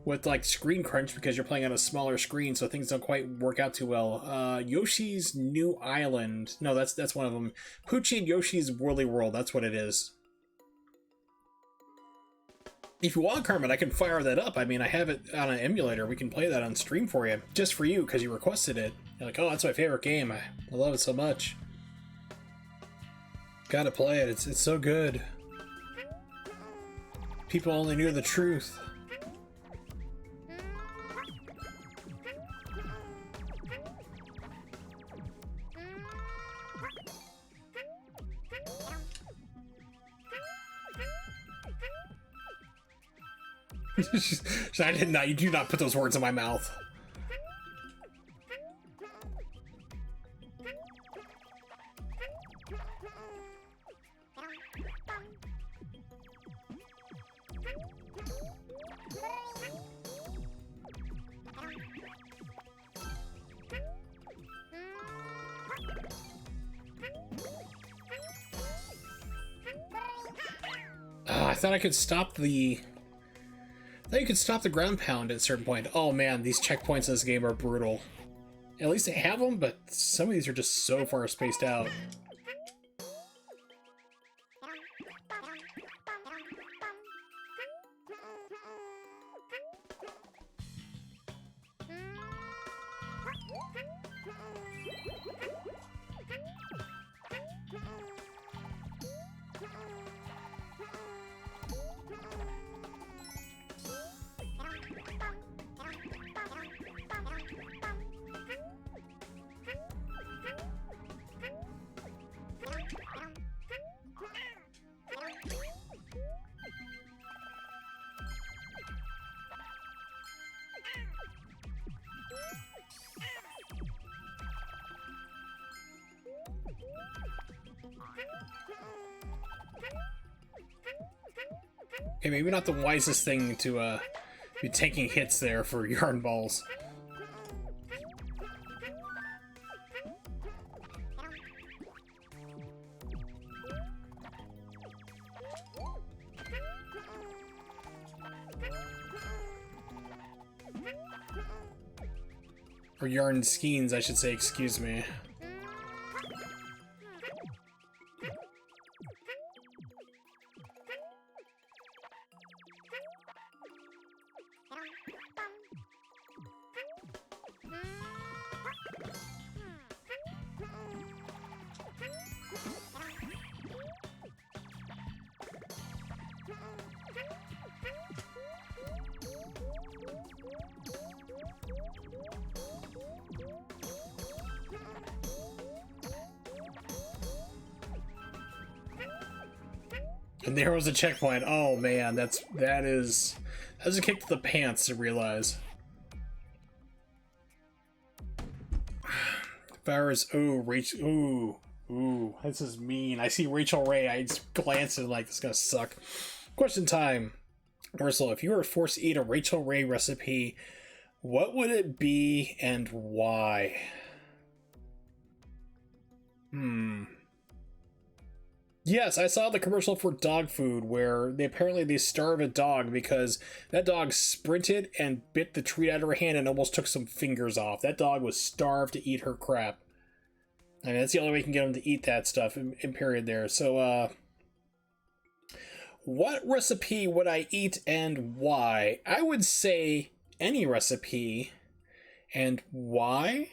With like screen crunch because you're playing on a smaller screen, so things don't quite work out too well. Yoshi's New Island. No, that's one of them. Poochie and Yoshi's Whirly World. That's what it is. If you want, Carmen, I can fire that up. I mean, I have it on an emulator. We can play that on stream for you, just for you, because you requested it. You're like, oh, that's my favorite game. I love it so much. Gotta play it. It's so good. People only knew the truth. I did not. You do not put those words in my mouth. I thought I could stop the... I thought you could stop the ground pound at a certain point. Oh man, these checkpoints in this game are brutal. At least they have them, but some of these are just so far spaced out. Okay, maybe not the wisest thing to be taking hits there for yarn balls. Or yarn skeins, I should say, excuse me. And there was a checkpoint. Oh man, that is a kick to the pants to realize. Virus. Ooh, Rachel. Ooh, this is mean. I see Rachel Ray. I just glance and like, this is gonna suck. Question time. Ursula, if you were forced to eat a Rachel Ray recipe, what would it be and why? Yes, I saw the commercial for dog food where they starve a dog because that dog sprinted and bit the treat out of her hand and almost took some fingers off. That dog was starved to eat her crap. I mean, that's the only way you can get them to eat that stuff in period there. So, what recipe would I eat and why? I would say any recipe. And why?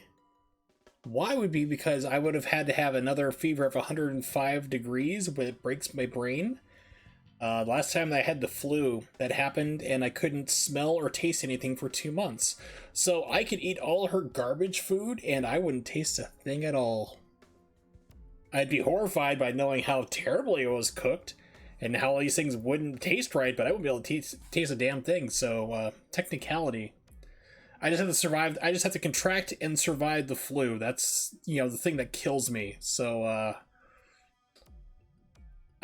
Why would be because I would have had to have another fever of 105 degrees where it breaks my brain. Last time I had the flu, that happened, and I couldn't smell or taste anything for 2 months. So I could eat all her garbage food, and I wouldn't taste a thing at all. I'd be horrified by knowing how terribly it was cooked, and how all these things wouldn't taste right, but I wouldn't be able to taste a damn thing, so, technicality. I just have to survive. I just have to contract and survive the flu. That's, the thing that kills me. So, I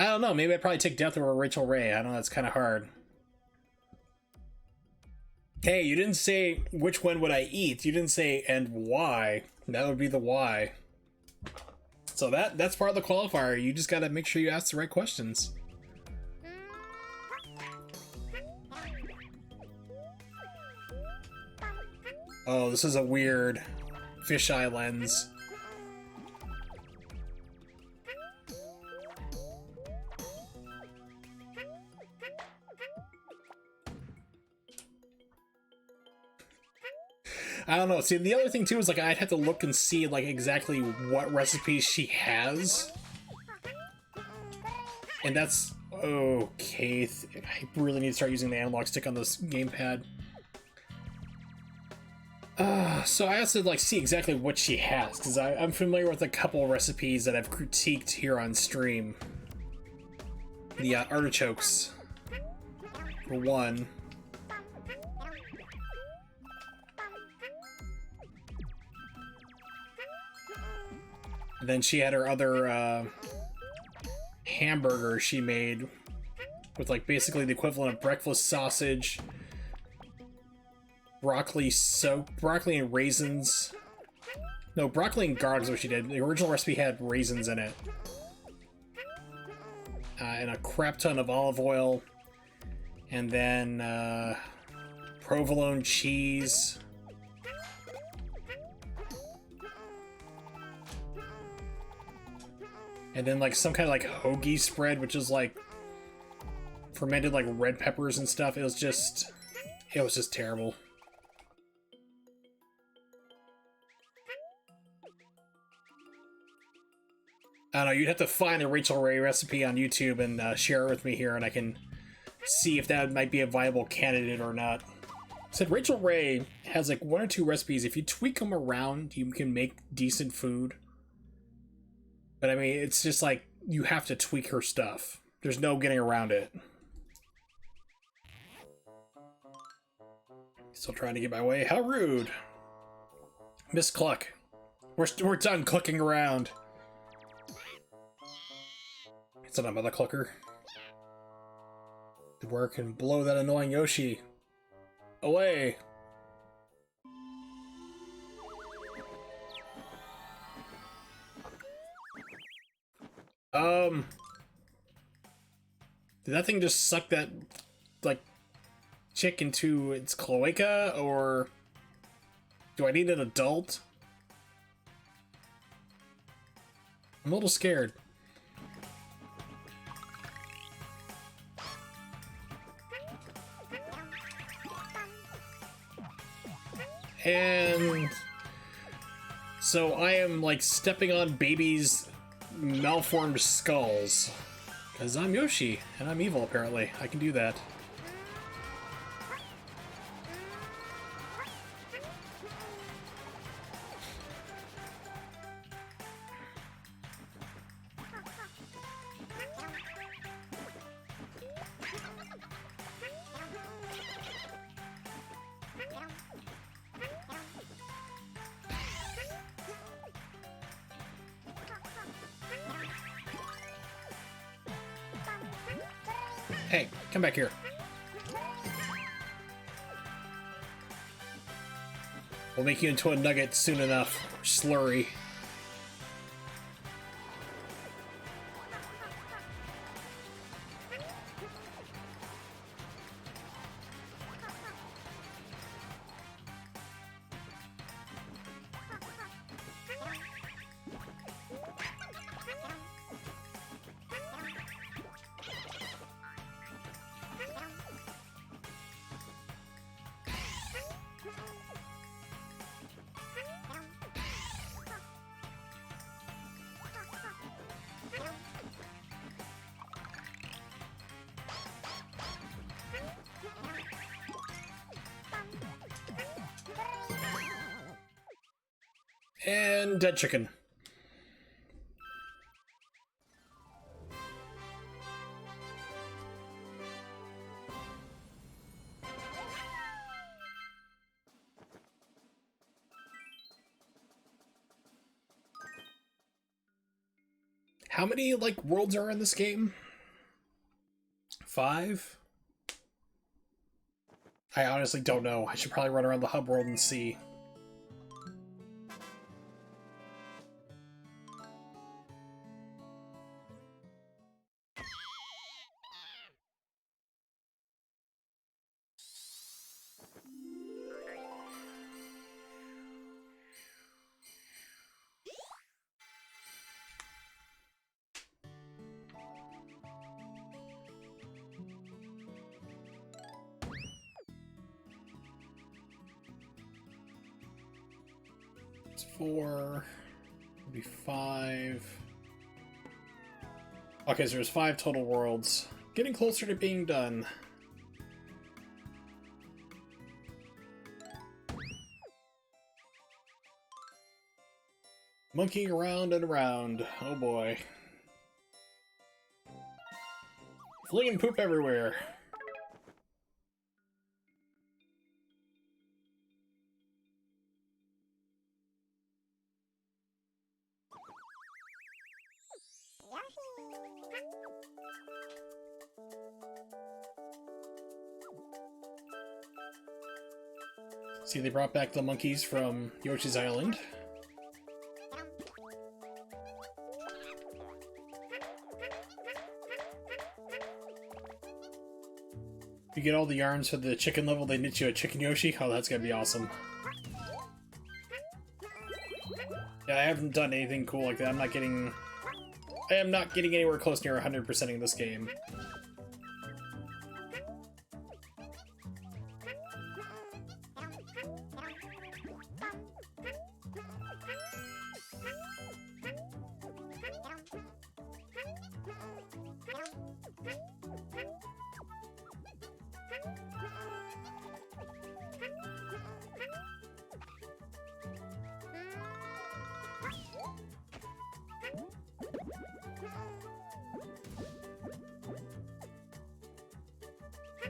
don't know. Maybe I'd probably take death over Rachel Ray. I don't know. That's kind of hard. Hey, you didn't say which one would I eat. You didn't say and why. That would be the why. So that's part of the qualifier. You just got to make sure you ask the right questions. Oh, this is a weird fisheye lens. I don't know. See, the other thing too is like I'd have to look and see like exactly what recipes she has. And that's okay. I really need to start using the analog stick on this gamepad. So I have to like see exactly what she has, because I'm familiar with a couple recipes that I've critiqued here on stream. The artichokes, for one. And then she had her other hamburger she made with like basically the equivalent of breakfast sausage, broccoli and raisins. No, broccoli and garlic is what she did. The original recipe had raisins in it. And a crap ton of olive oil. And then provolone cheese. And then like some kind of like hoagie spread, which is like fermented like red peppers and stuff. It was just terrible. I don't know, you'd have to find a Rachel Ray recipe on YouTube and share it with me here, and I can see if that might be a viable candidate or not. Said Rachel Ray has like 1 or 2 recipes. If you tweak them around, you can make decent food. But I mean, it's just like, you have to tweak her stuff. There's no getting around it. Still trying to get my way. How rude. Miss Cluck. We're done clucking around. It's not another clucker. To work and blow that annoying Yoshi away. Did that thing just suck that, like, chick into its cloaca, or do I need an adult? I'm a little scared. And so I am like stepping on babies' malformed skulls. Because I'm Yoshi, and I'm evil apparently. I can do that. Hey, come back here. We'll make you into a nugget soon enough. Slurry. And dead chicken. How many, like, worlds are in this game? 5? I honestly don't know. I should probably run around the hub world and see. It's 4, maybe 5. Okay, so there's 5 total worlds. Getting closer to being done. Monkeying around and around. Oh boy. Flinging poop everywhere. See, they brought back the monkeys from Yoshi's Island. You get all the yarns for the chicken level, they knit you a chicken Yoshi? Oh, that's gonna be awesome. Yeah, I haven't done anything cool like that. I am not getting anywhere close near 100%ing this game.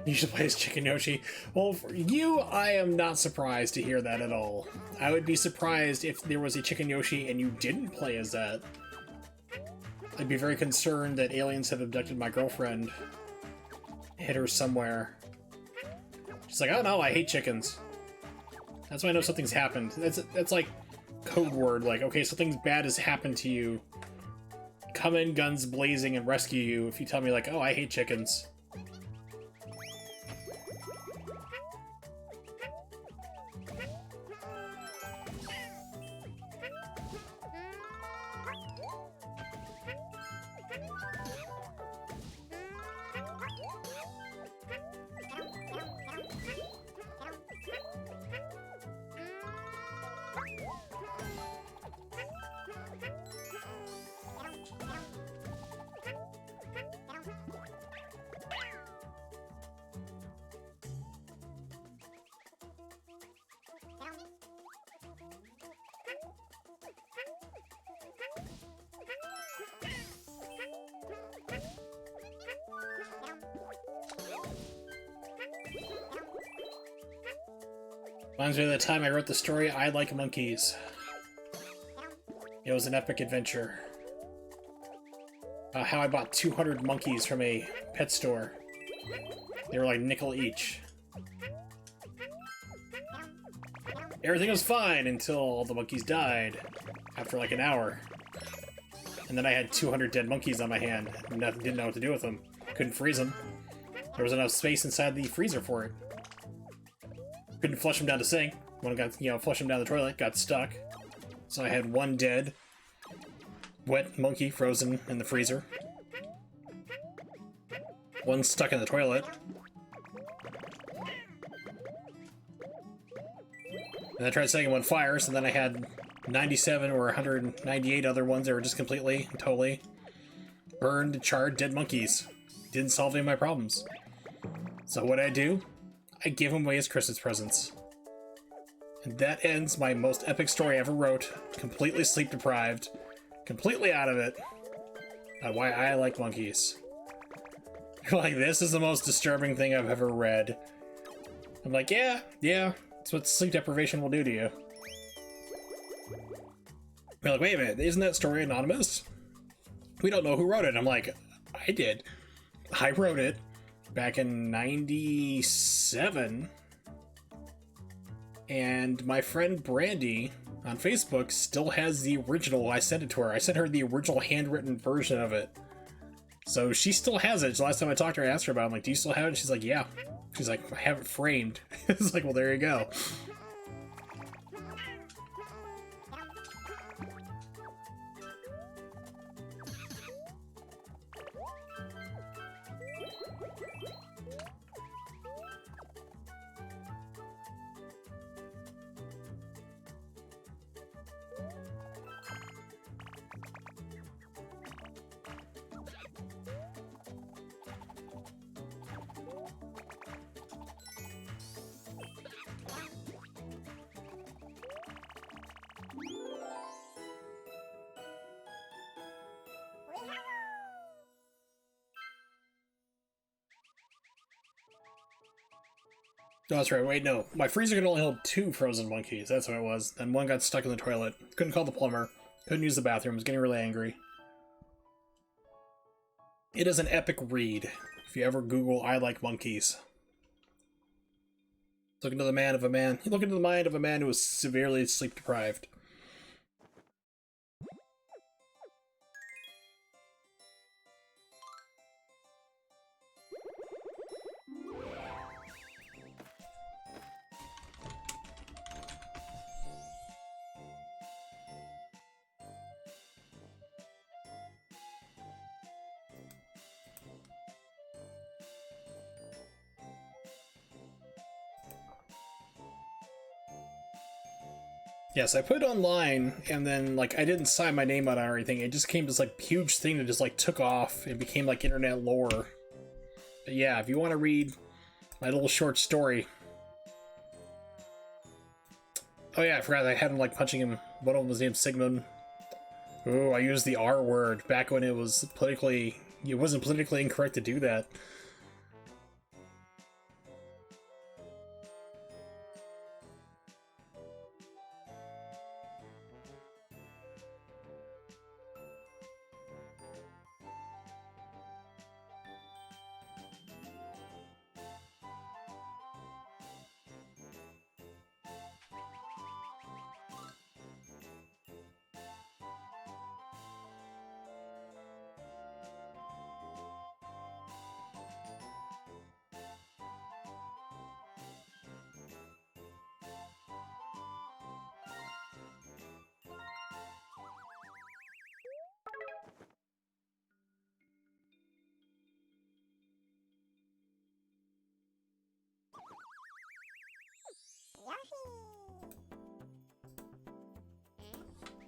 You should play as Chicken Yoshi. Well, for you, I am not surprised to hear that at all. I would be surprised if there was a Chicken Yoshi and you didn't play as that. I'd be very concerned that aliens have abducted my girlfriend. Hit her somewhere. She's like, oh no, I hate chickens. That's when I know something's happened. That's like code word, like, okay, something bad has happened to you. Come in, guns blazing, and rescue you if you tell me, like, oh, I hate chickens. Reminds me of the time I wrote the story, I Like Monkeys. It was an epic adventure. How I bought 200 monkeys from a pet store. They were like nickel each. Everything was fine until all the monkeys died after like an hour. And then I had 200 dead monkeys on my hand and didn't know what to do with them. Couldn't freeze them. There was enough space inside the freezer for it. Couldn't flush them down the sink. When I got, flush them down the toilet, got stuck. So I had one dead, wet monkey frozen in the freezer. One stuck in the toilet. And I tried setting one fire, so then I had 97 or 198 other ones that were just completely, totally burned, charred, dead monkeys. Didn't solve any of my problems. So what I do? I give them away as Christmas presents. And that ends my most epic story I ever wrote. Completely sleep deprived. Completely out of it. On why I like monkeys. Like, this is the most disturbing thing I've ever read. I'm like, yeah, that's what sleep deprivation will do to you. They're like, wait a minute, isn't that story anonymous? We don't know who wrote it. I'm like, I did. I wrote it back in 97. And my friend Brandy on Facebook still has the original. I sent it to her. I sent her the original handwritten version of it. So she still has it. So last time I talked to her, I asked her about it. I'm like, do you still have it? She's like, yeah. She's like, I have it framed. It's like, well, there you go. No, that's right. Wait, no. My freezer could only hold 2 frozen monkeys. That's what it was. Then one got stuck in the toilet. Couldn't call the plumber. Couldn't use the bathroom. Was getting really angry. It is an epic read. If you ever Google "I like monkeys," look into the mind of a man. Look into the mind of a man who was severely sleep deprived. Yes, I put it online, and then, like, I didn't sign my name on it or anything. It just came this, like, huge thing that just, like, took off. It became, like, internet lore. But yeah, if you want to read my little short story. Oh yeah, I forgot I had him, like, punching him. One of them was named Sigmund. Ooh, I used the R word back when it was politically... It wasn't politically incorrect to do that.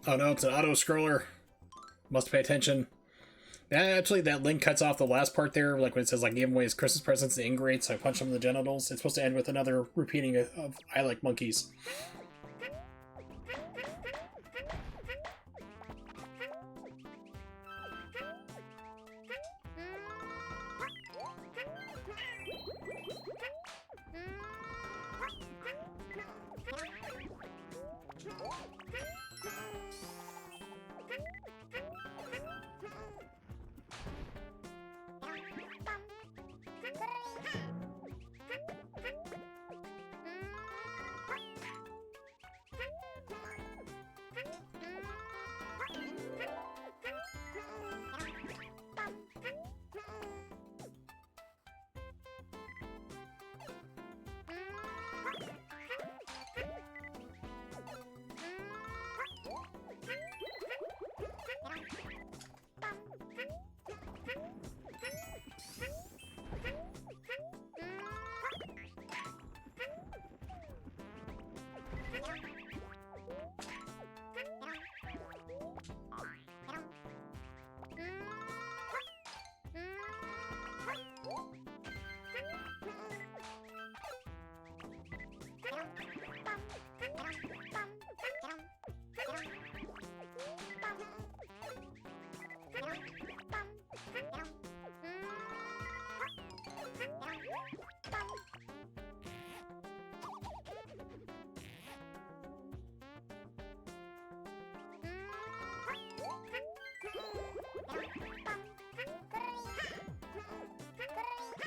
Oh no, it's an auto-scroller. Must pay attention. Actually, that link cuts off the last part there, like when it says, like, give away his Christmas presents to ingrates, so I punch him in the genitals. It's supposed to end with another repeating of I like monkeys.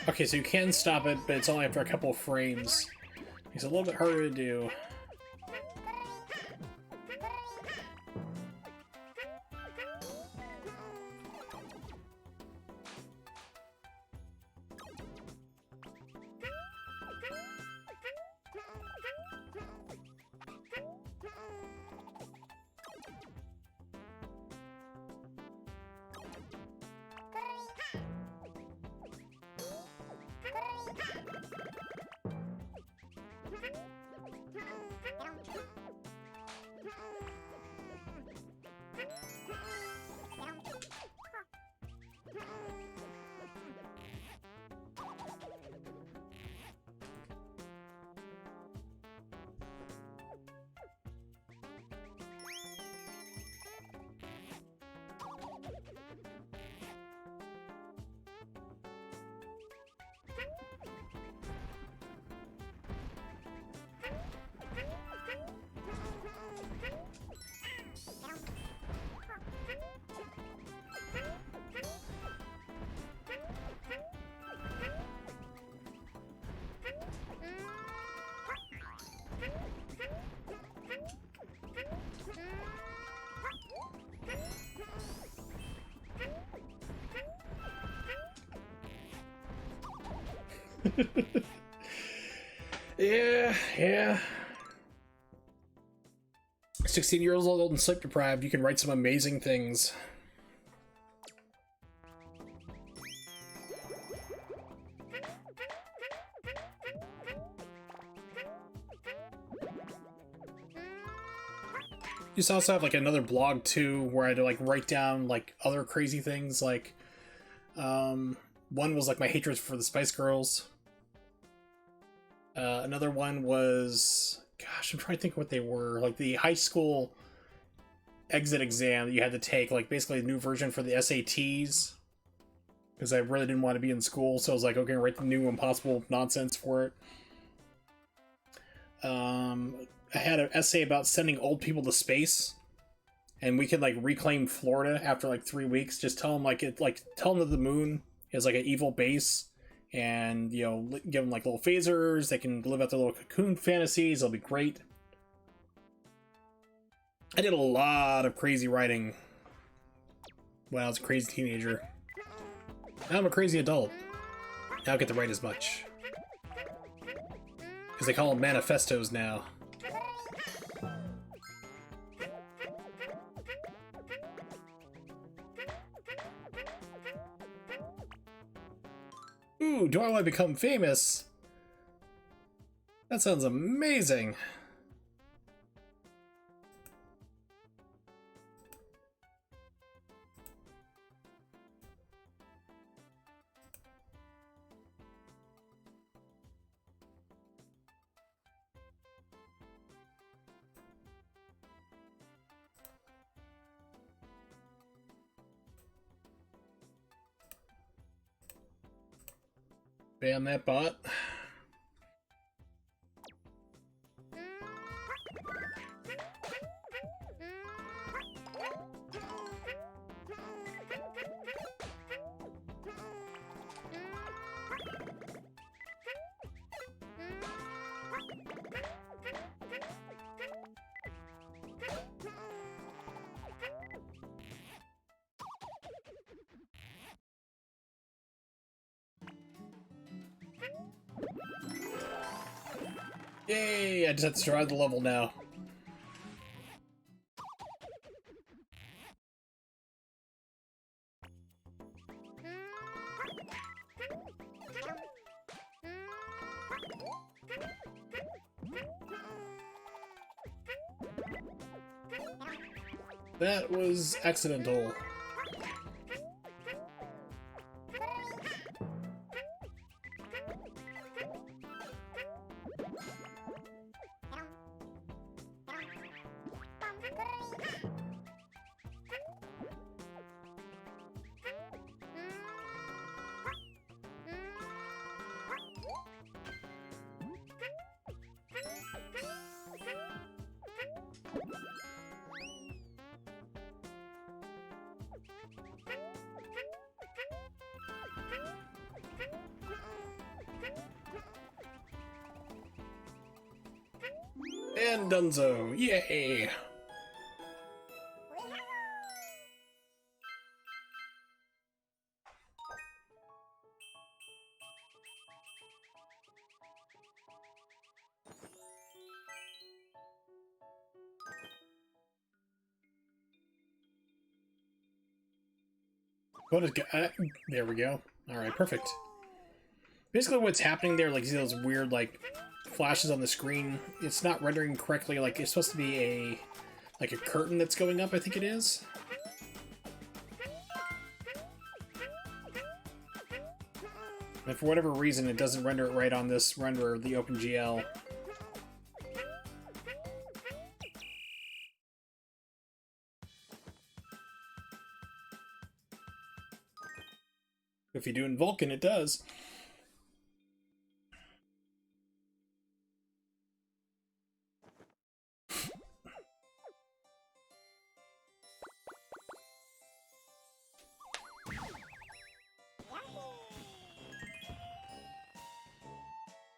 Okay, so you can stop it, but it's only after a couple of frames. It's a little bit harder to do. Yeah. 16 years old and sleep deprived, you can write some amazing things. You also have like another blog too, where I had to like write down like other crazy things. Like, one was like my hatred for the Spice Girls. Another one was, gosh, I'm trying to think what they were. Like the high school exit exam that you had to take, like basically a new version for the SATs. Because I really didn't want to be in school, so I was like, okay, write the new impossible nonsense for it. I had an essay about sending old people to space, and we could like reclaim Florida after like 3 weeks. Just tell them tell them that the moon is like an evil base, and you know, give them like little phasers. They can live out their little cocoon fantasies. It'll be great. I did a lot of crazy writing when I was a crazy teenager. Now I'm a crazy adult. Now I get to write as much. Because they call them manifestos now. Ooh, do I want to become famous? That sounds amazing. Ban that bot. Yay! I just have to survive the level now. That was accidental. And Dunzo. Yay! What is... there we go. Alright, perfect. Basically what's happening there, like, you see those weird, like, flashes on the screen, it's not rendering correctly, like, it's supposed to be a, like, a curtain that's going up, I think it is. And for whatever reason, it doesn't render it right on this renderer, the OpenGL. If you do in Vulkan, it does.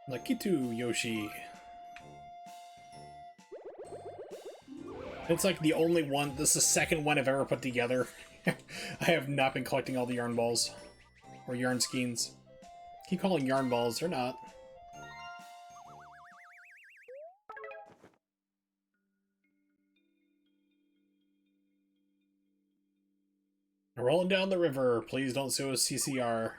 Lakitu Yoshi. It's like the only one, this is the second one I've ever put together. I have not been collecting all the yarn balls. Or yarn skeins. Keep calling yarn balls, they're not. Rolling down the river, please don't sue us CCR.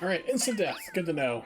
Alright, instant death. Good to know.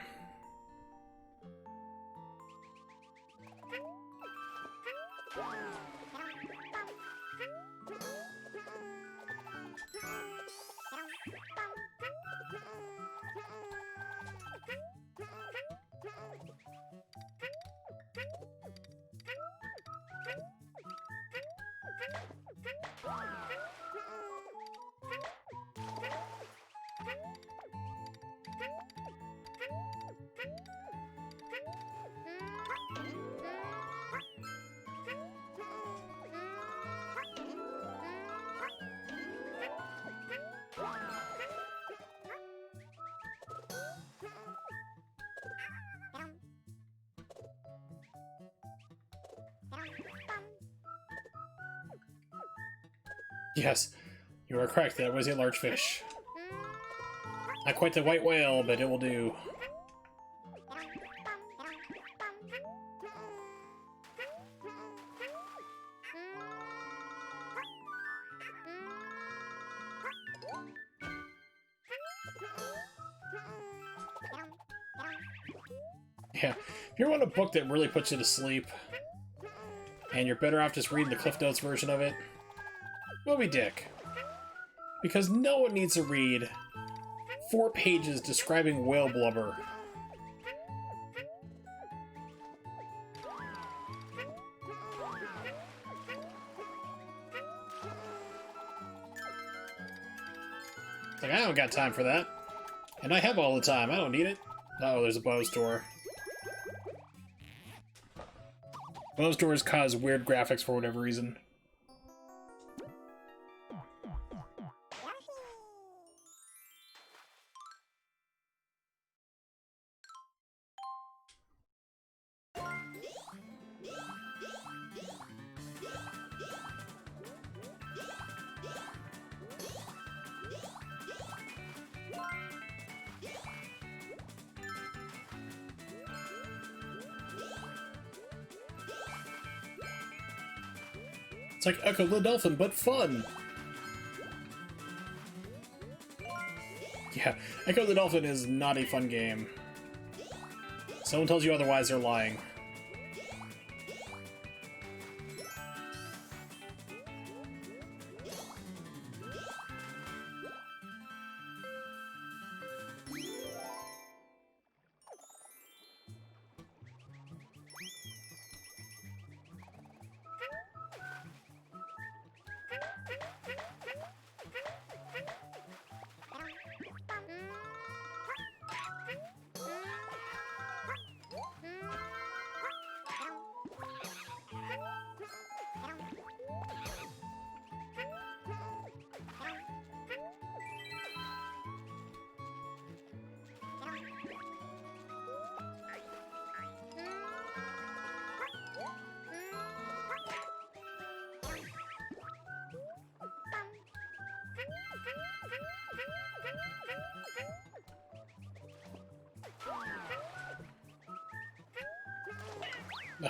Yes, you are correct. That was a large fish. Not quite the white whale, but it will do. Yeah, if you want a book that really puts you to sleep, and you're better off just reading the Cliff Notes version of it, Moby Dick. Because no one needs to read 4 pages describing whale blubber. It's like, I don't got time for that. And I have all the time, I don't need it. Oh, there's a bow store. Bow stores cause weird graphics for whatever reason. It's like Echo the Dolphin, but fun! Yeah, Echo the Dolphin is not a fun game. Someone tells you otherwise, they're lying.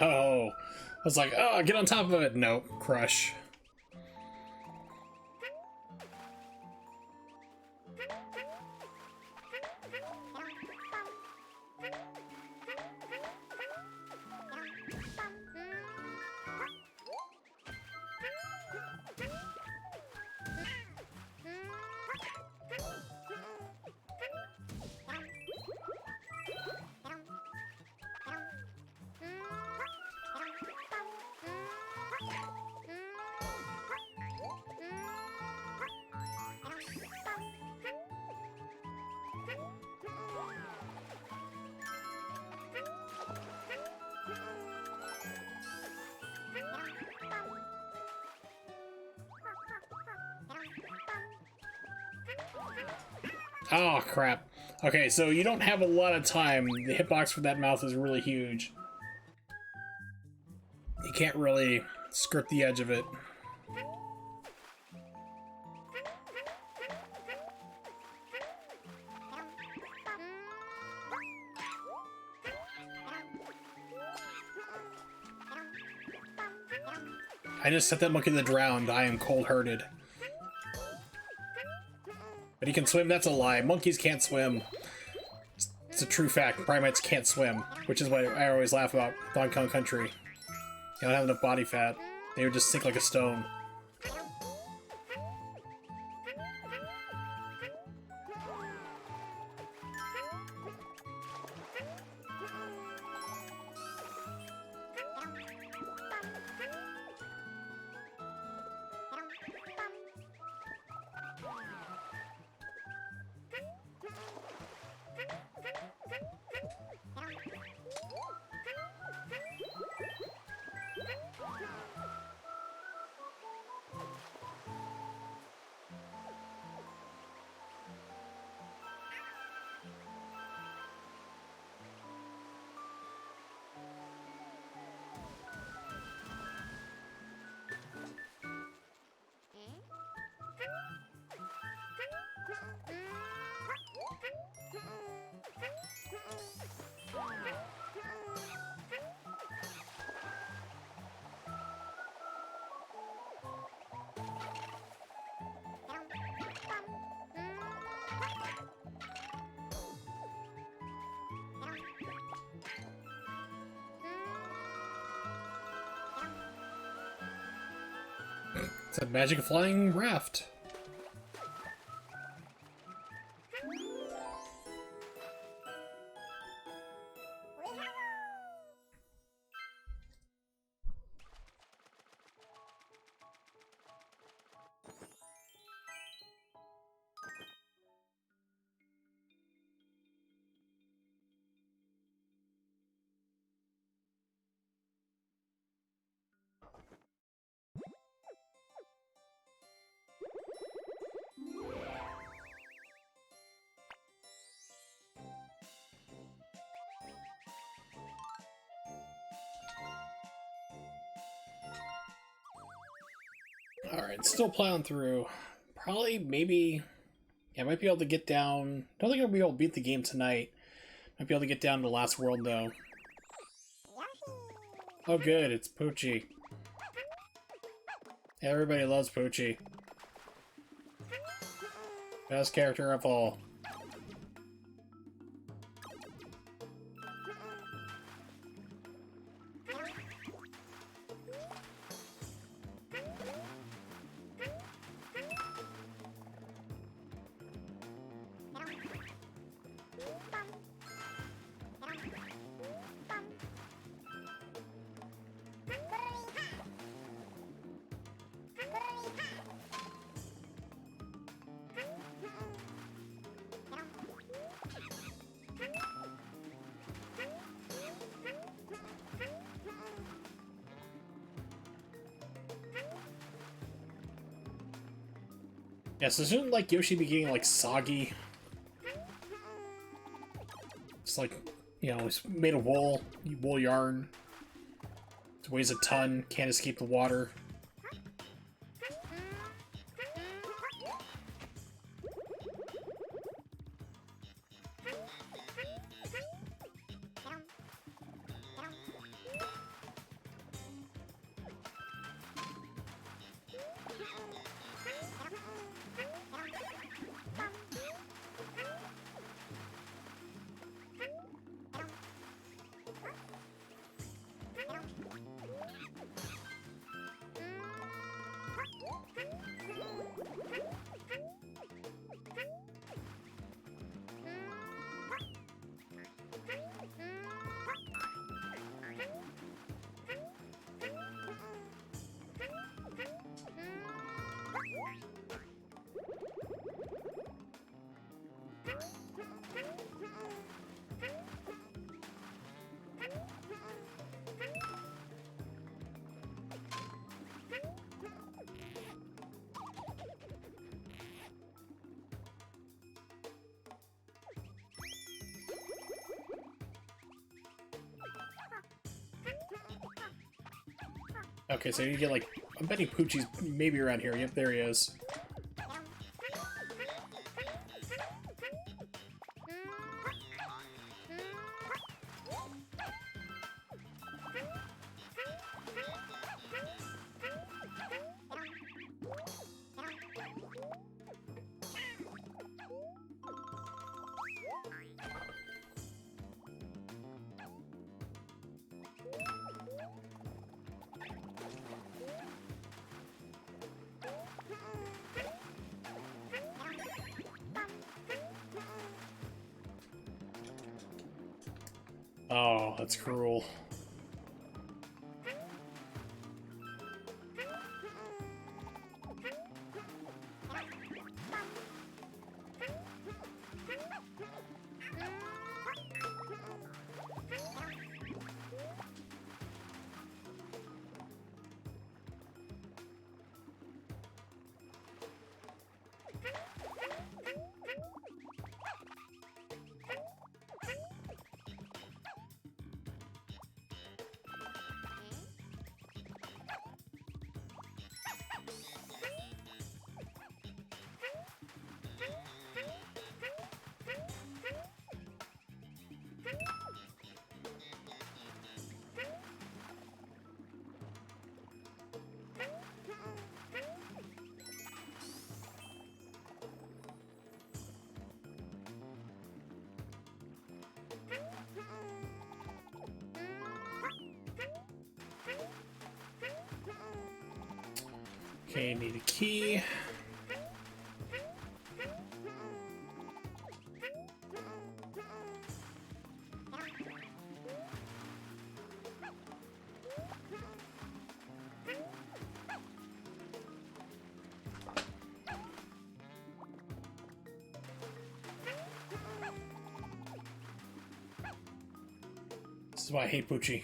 Oh, I was like, oh, get on top of it. Nope, crush. Oh, crap. Okay, so you don't have a lot of time. The hitbox for that mouth is really huge. You can't really skirt the edge of it. I just set that monkey to the ground. I am cold-hearted. But he can swim? That's a lie. Monkeys can't swim. It's a true fact. Primates can't swim, which is what I always laugh about Donkey Kong Country. They don't have enough body fat. They would just sink like a stone. It's a magic flying raft. Alright, still plowing through. Probably, maybe... Yeah, I might be able to get down... Don't think I'll be able to beat the game tonight. Might be able to get down to the last world, though. Oh good, it's Poochie. Everybody loves Poochie. Best character of all. Yeah, so shouldn't like Yoshi be getting like soggy? It's like, you know, it's made of wool yarn. It weighs a ton, can't escape the water. Okay, so you get like, I'm betting Poochie's maybe around here. Yep, there he is. Oh, that's cruel. Okay, need a key. This is why I hate Poochie.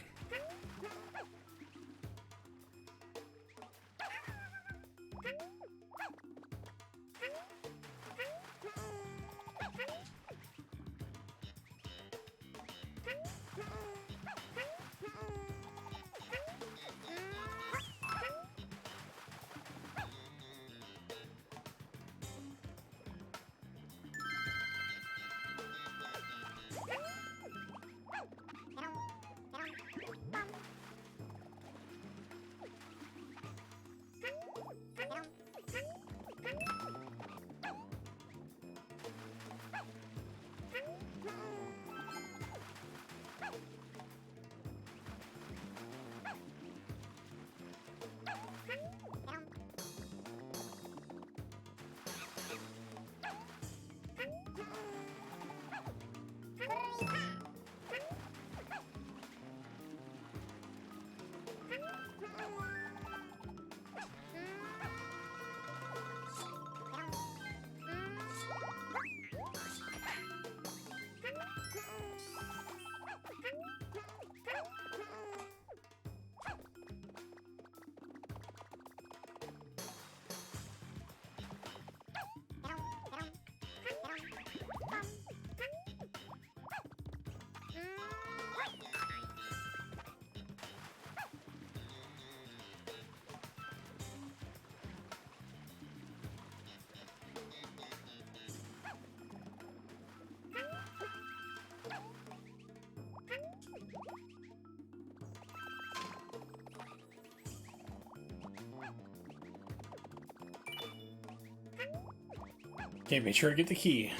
Okay, make sure I get the key.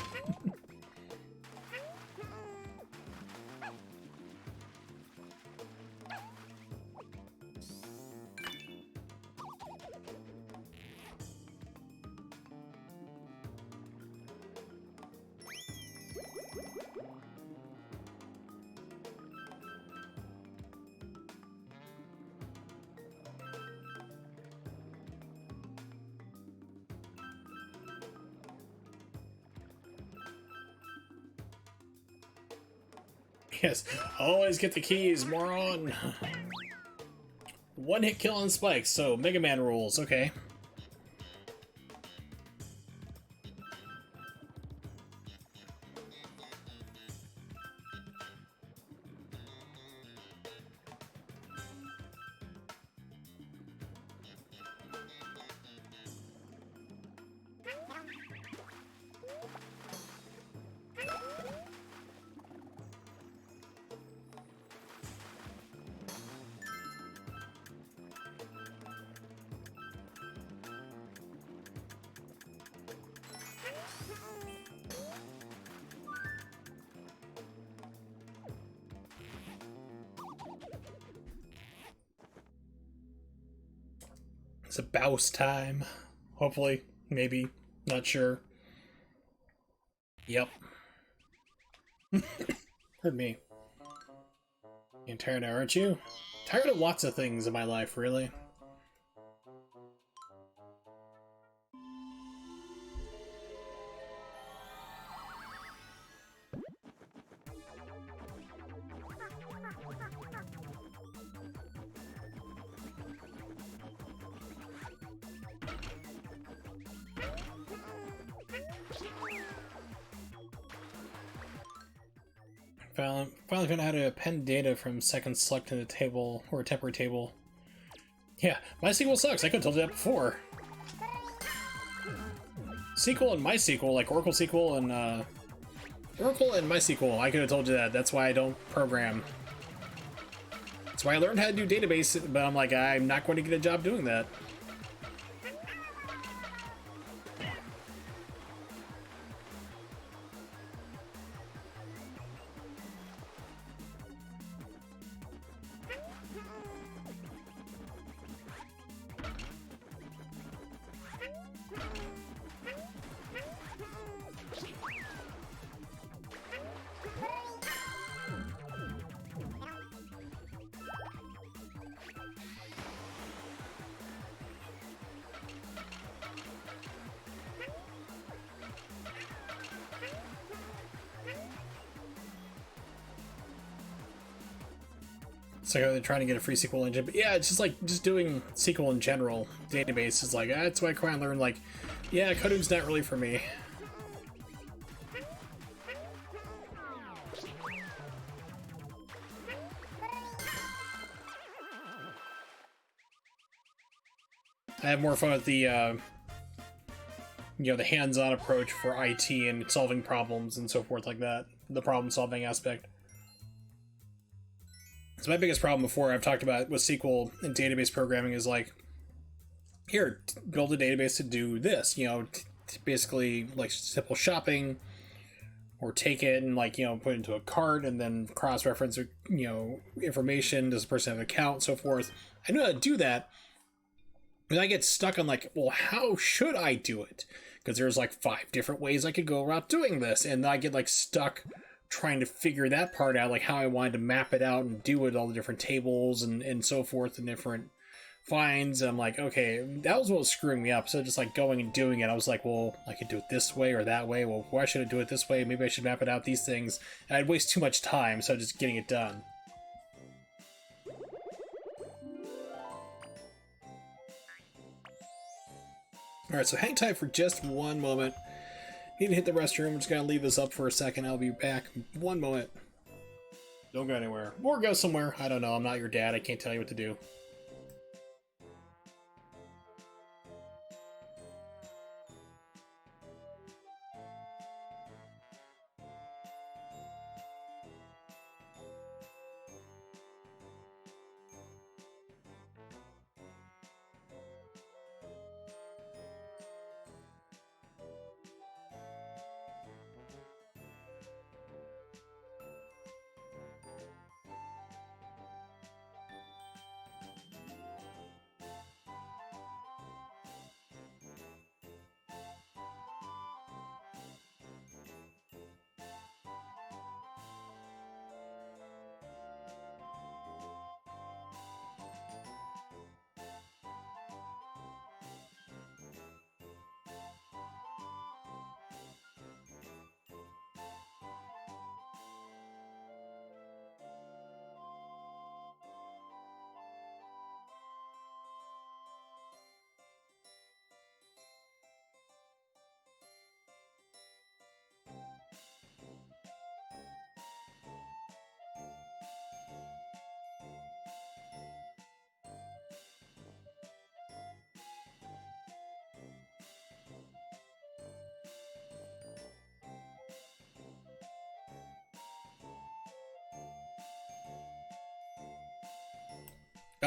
Yes, always get the keys, moron. One hit kill on spikes, so Mega Man rules, okay. It's a bouse time. Hopefully. Maybe. Not sure. Yep. Heard me. You're tired now, aren't you? Tired of lots of things in my life, really. Finally found out how to append data from seconds select in a table or a temporary table. Yeah, MySQL sucks. I could have told you that before. SQL and MySQL, like Oracle SQL and Oracle and MySQL, I could have told you that. That's why I don't program. That's why I learned how to do database, but I'm like, I'm not going to get a job doing that. So they're trying to get a free SQL engine, but yeah, it's just like just doing SQL in general. Database is like that's why I kind of learned like, yeah, coding's not really for me. I have more fun with the you know, the hands-on approach for IT and solving problems and so forth like that. The problem-solving aspect. So my biggest problem before I've talked about with SQL and database programming is like, here, build a database to do this. You know, basically like simple shopping, or take it and like, you know, put it into a cart and then cross-reference, you know, information. Does the person have an account and so forth? I know how to do that, but I get stuck on like, well, how should I do it? Because there's like 5 different ways I could go about doing this, and I get like stuck trying to figure that part out, like how I wanted to map it out and do it, all the different tables and so forth and different finds. And I'm like, okay, that was what was screwing me up. So just like going and doing it, I was like, well, I could do it this way or that way. Well, why should I do it this way? Maybe I should map it out, these things. And I'd waste too much time, so just getting it done. Alright, so hang tight for just one moment. Need to hit the restroom. I'm just gonna leave this up for a second. I'll be back. One moment. Don't go anywhere. Or go somewhere. I don't know. I'm not your dad. I can't tell you what to do.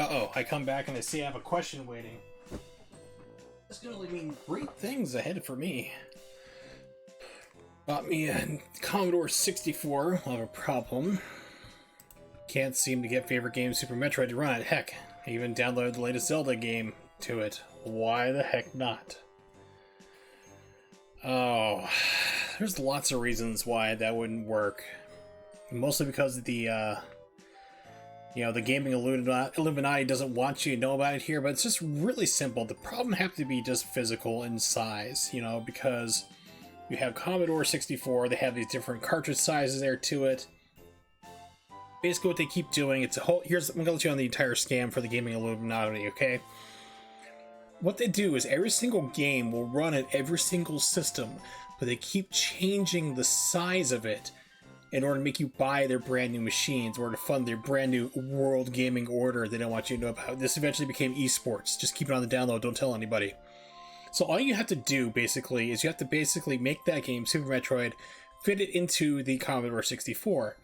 Uh-oh, I come back and I see I have a question waiting. That's gonna mean great things ahead for me. Bought me a Commodore 64. I'll have a problem. Can't seem to get favorite game Super Metroid to run it. Heck, I even downloaded the latest Zelda game to it. Why the heck not? Oh, there's lots of reasons why that wouldn't work. Mostly because of the, the gaming Illuminati doesn't want you to know about it here, but it's just really simple. The problem happens to be just physical in size, because you have Commodore 64, they have these different cartridge sizes there to it. Basically what they keep doing, I'm gonna let you on the entire scam for the gaming Illuminati, okay? What they do is every single game will run at every single system, but they keep changing the size of it in order to make you buy their brand new machines, or to fund their brand new world gaming order they don't want you to know about. This eventually became esports. Just keep it on the download, don't tell anybody. So all you have to do, basically, is you have to basically make that game, Super Metroid, fit it into the Commodore 64.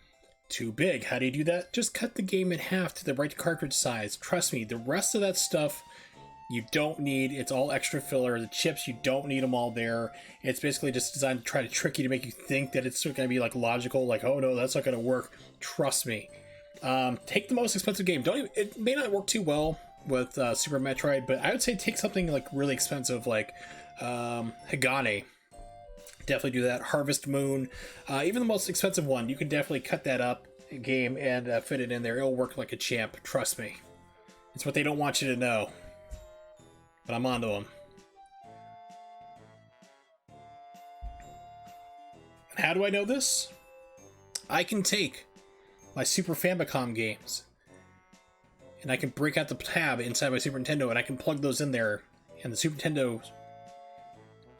Too big. How do you do that? Just cut the game in half to the right cartridge size. Trust me, the rest of that stuff you don't need. It's all extra filler. The chips, you don't need them all there. It's basically just designed to try to trick you, to make you think that it's going to be like logical, like, oh no, that's not going to work. Trust me. Take the most expensive game. It may not work too well with Super Metroid, but I would say take something like really expensive, like Hagane. Definitely do that. Harvest Moon. Even the most expensive one, you can definitely cut that up game and fit it in there. It'll work like a champ. Trust me. It's what they don't want you to know. But I'm onto them. How do I know this? I can take my Super Famicom games and I can break out the tab inside my Super Nintendo and I can plug those in there, and the Super Nintendo,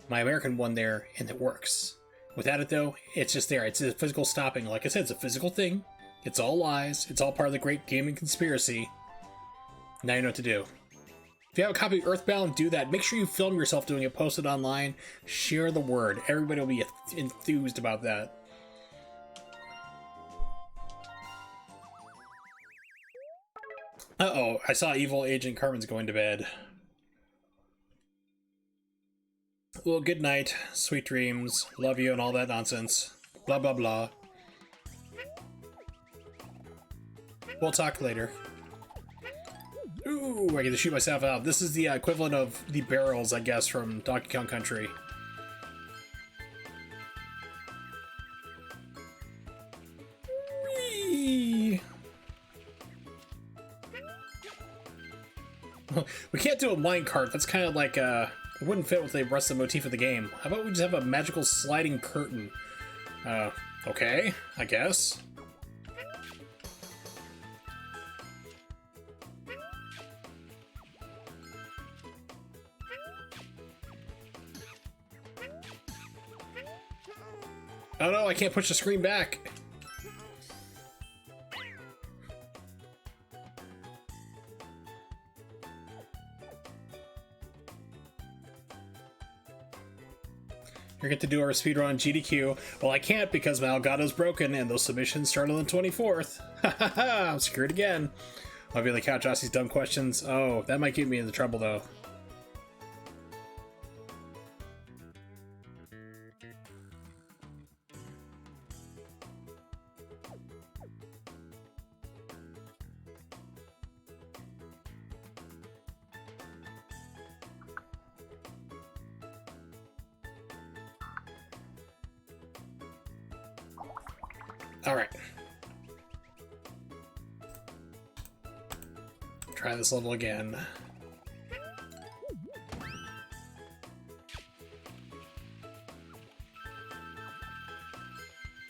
my American one there, and it works. Without it though, it's just there. It's a physical stopping. Like I said, it's a physical thing. It's all lies. It's all part of the great gaming conspiracy. Now you know what to do. If you have a copy of Earthbound, do that. Make sure you film yourself doing it, post it online, share the word. Everybody will be enthused about that. Uh-oh, I saw Evil Agent Carmen's going to bed. Well, good night, sweet dreams, love you, and all that nonsense. Blah, blah, blah. We'll talk later. Ooh, I get to shoot myself out. This is the equivalent of the barrels, I guess, from Donkey Kong Country. Whee! We can't do a minecart. That's kind of like, it wouldn't fit with the rest of the motif of the game. How about we just have a magical sliding curtain? Okay, I guess. Oh no, I can't push the screen back. You get to do our speedrun on GDQ. Well, I can't because my Elgato's broken and those submissions start on the 24th. Ha I'm screwed again. I'll be on the couch, ask these dumb questions. Oh, that might get me into trouble though. Alright. Try this level again.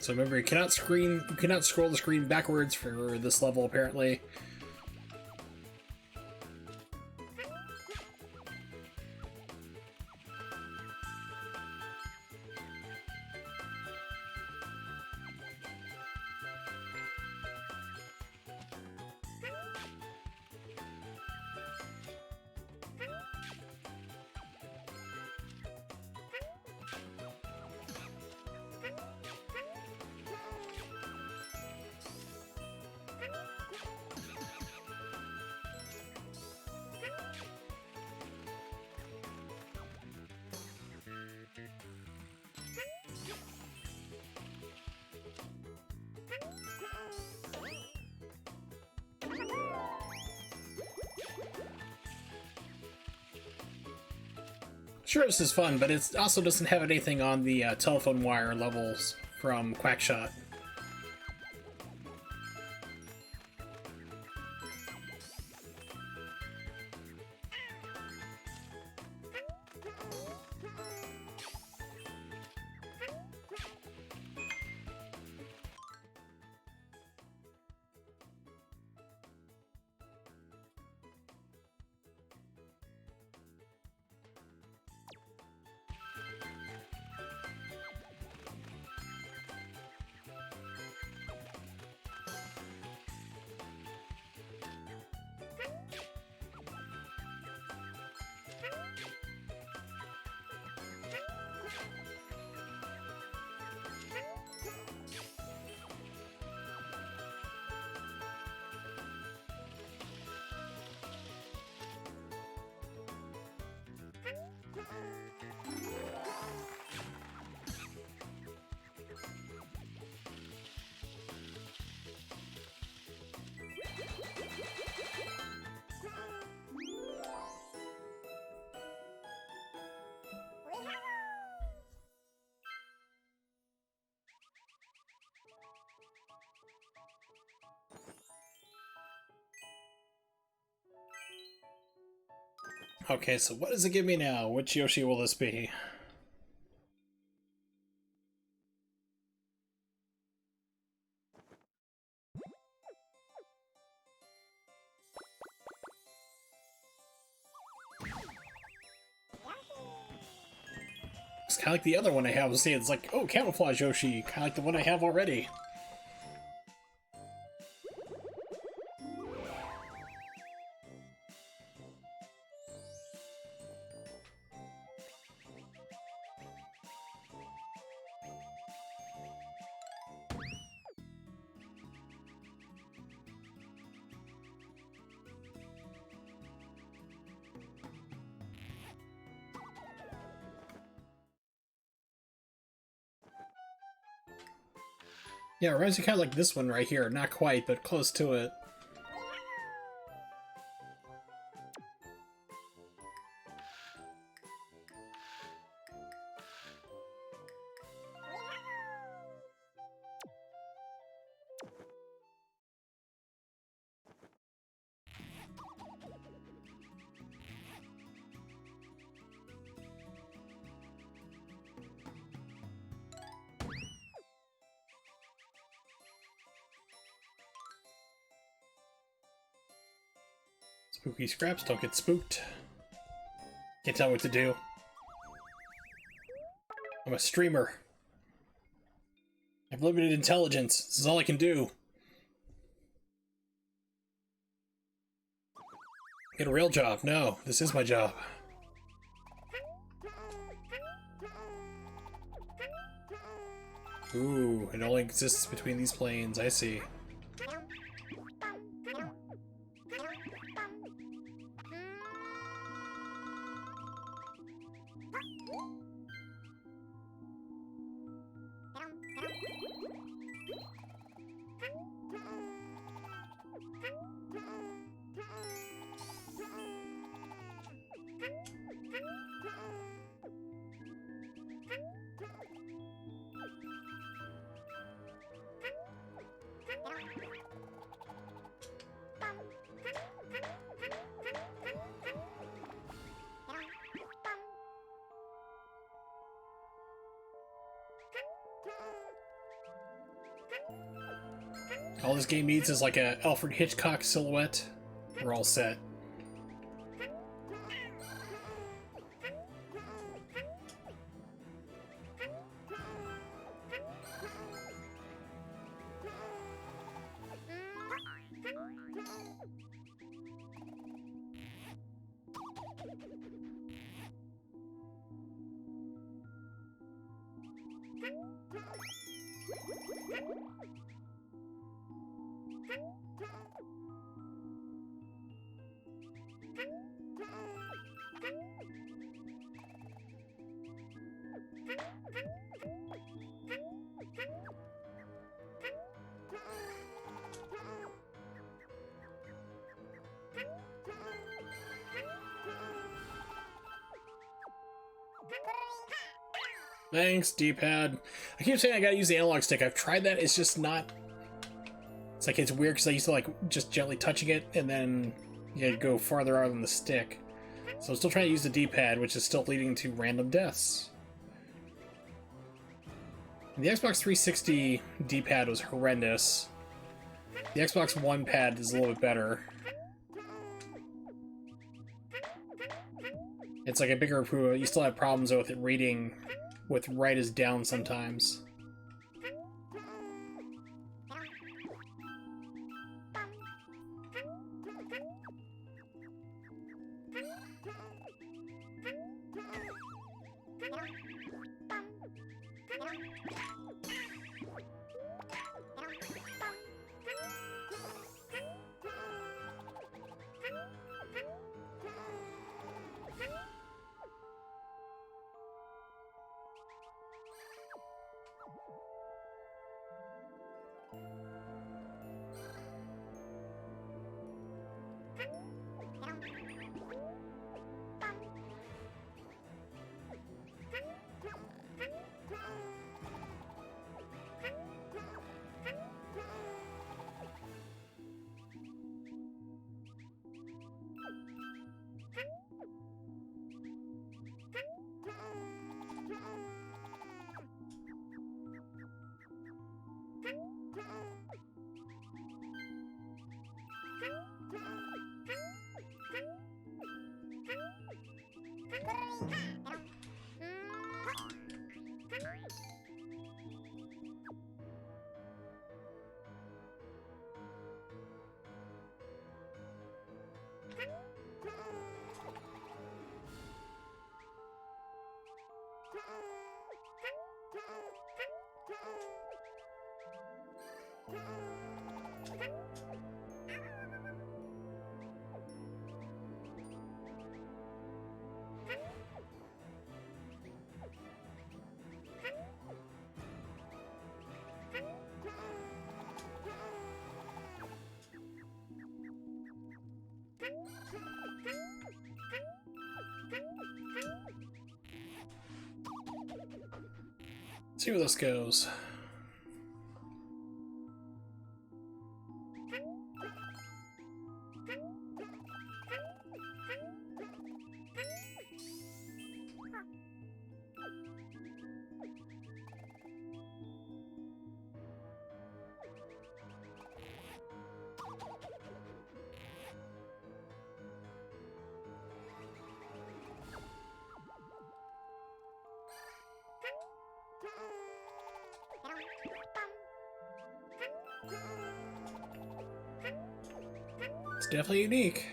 So remember, you cannot scroll the screen backwards for this level, apparently. Sure, this is fun, but it also doesn't have anything on the telephone wire levels from Quackshot. Okay, so what does it give me now? Which Yoshi will this be? It's kind of like the other one I have. It's like, oh, camouflage Yoshi, kind of like the one I have already. Yeah, it reminds me kind of like this one right here. Not quite, but close to it. Spooky scraps, don't get spooked. Can't tell me what to do. I'm a streamer. I have limited intelligence. This is all I can do. Get a real job. No, this is my job. Ooh, it only exists between these planes. I see. All this game needs is like a Alfred Hitchcock silhouette. We're all set. Thanks, D-pad. I keep saying I gotta use the analog stick. I've tried that. It's just not... It's like, it's weird because I used to like just gently touching it and then you gotta go farther out on the stick. So I'm still trying to use the D-pad, which is still leading to random deaths. The Xbox 360 D-pad was horrendous. The Xbox One pad is a little bit better. It's like a bigger improvement. You still have problems with it reading with right is down sometimes. See where this goes. It's definitely unique.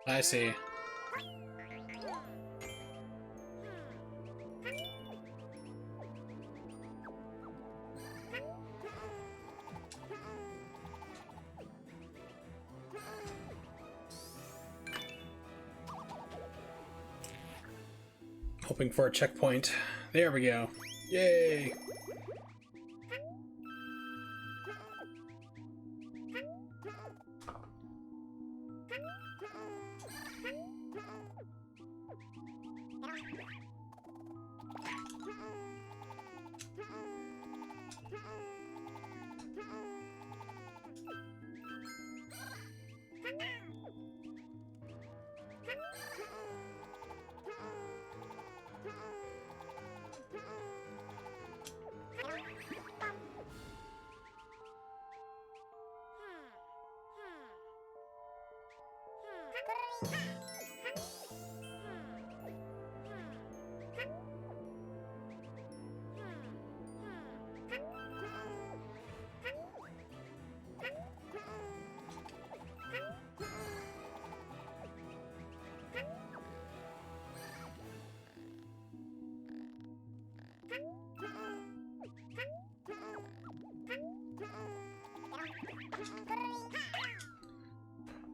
I see. Hoping for a checkpoint. There we go. Yay!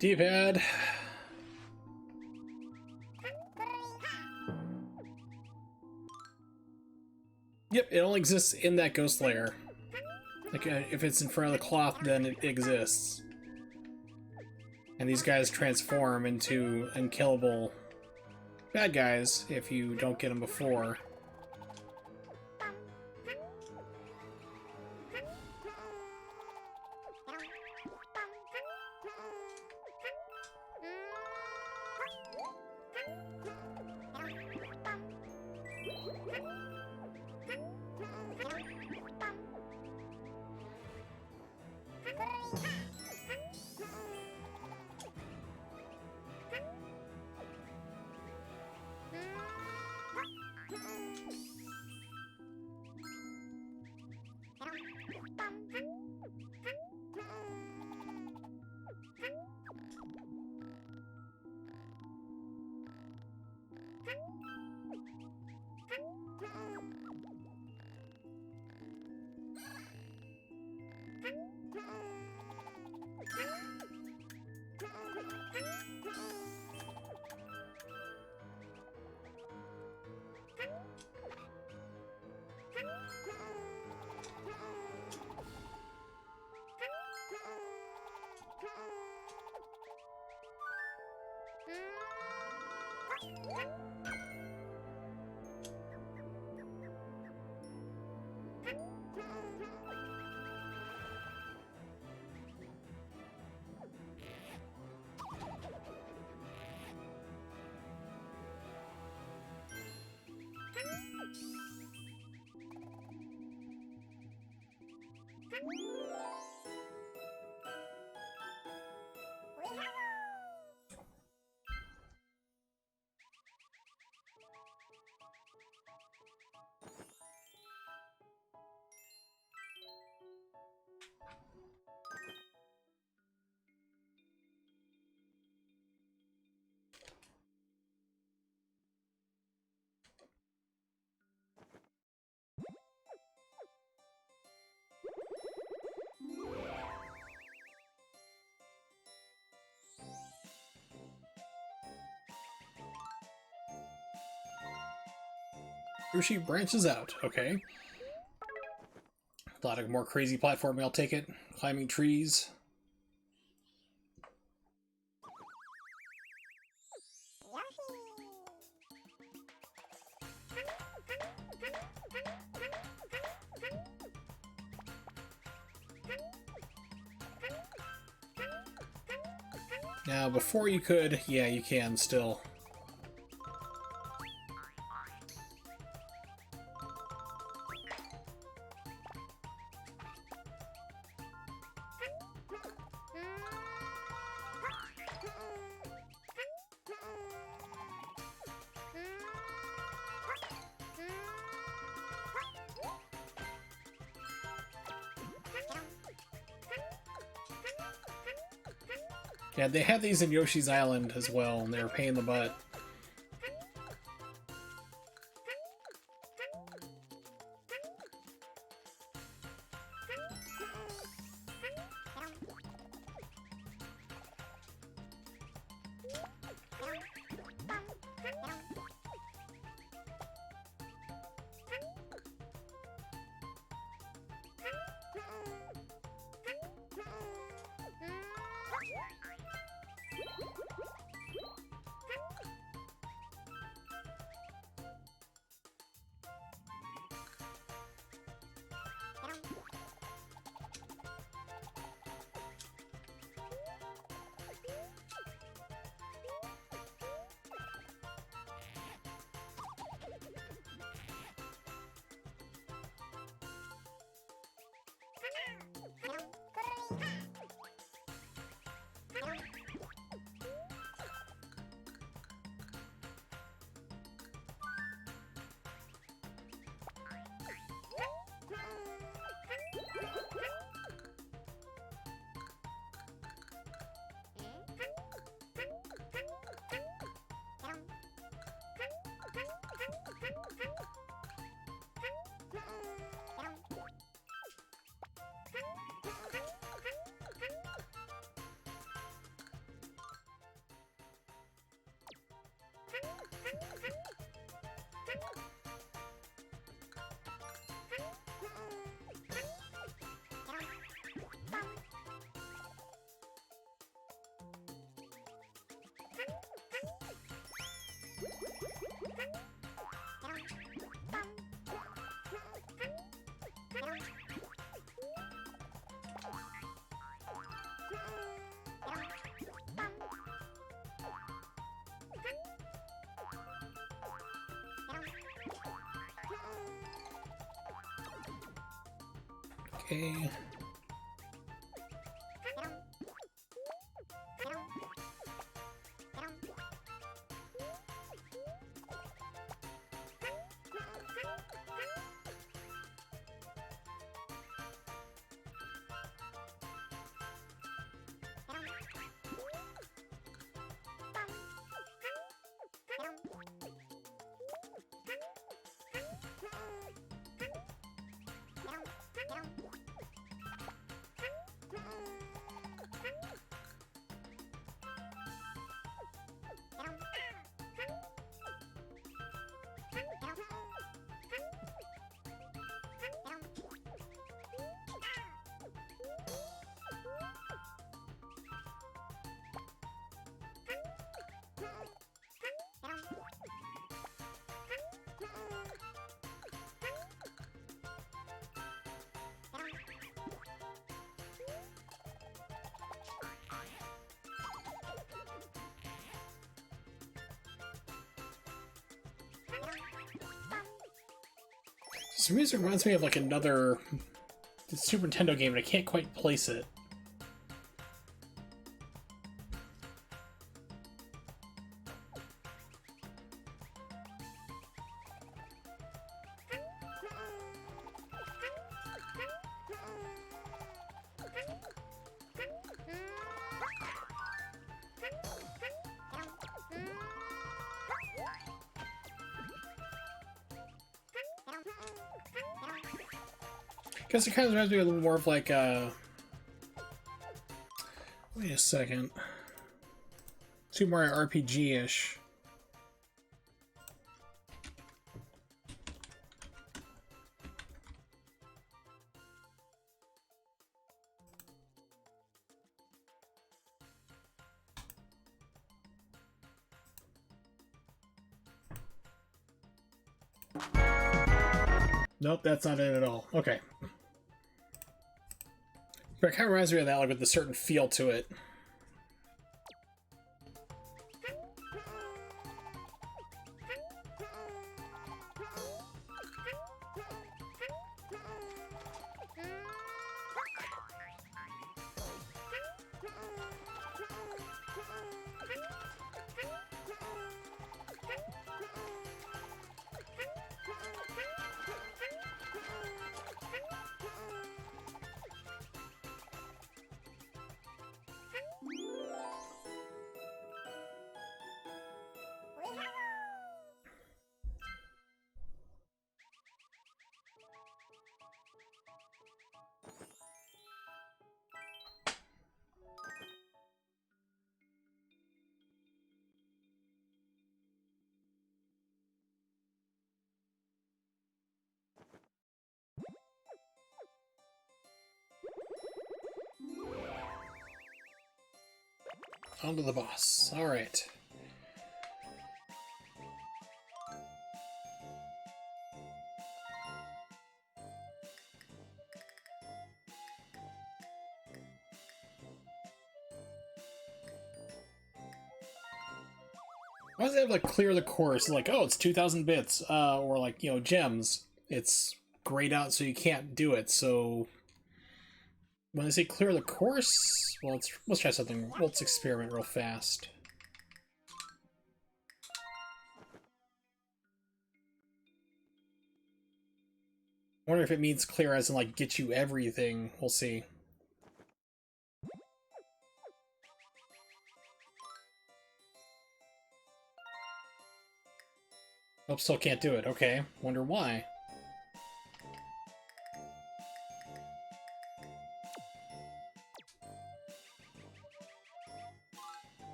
D-pad. Yep, it only exists in that ghost layer. Like, if it's in front of the cloth, then it exists. And these guys transform into unkillable bad guys if you don't get them before. Yoshi branches out, okay. A lot of more crazy platforming, I'll take it. Climbing trees. Now, before you could, yeah, you can still. Yeah, they had these in Yoshi's Island as well, and they were a pain in the butt. Okay. This music reminds me of like another Super Nintendo game, and I can't quite place it. Guess it kind of reminds me a little more of like wait a second. Super Mario RPG-ish. Nope, that's not it at all. Okay. But it kind of reminds me of that, like with a certain feel to it. On to the boss. Alright. Why does it have like clear the course? Like, oh, it's 2,000 bits, or like, you know, gems. It's grayed out so you can't do it. So when they say clear the course, well, let's try something. Let's experiment real fast. I wonder if it means clear as in like get you everything. We'll see. Nope, still can't do it. Okay, wonder why.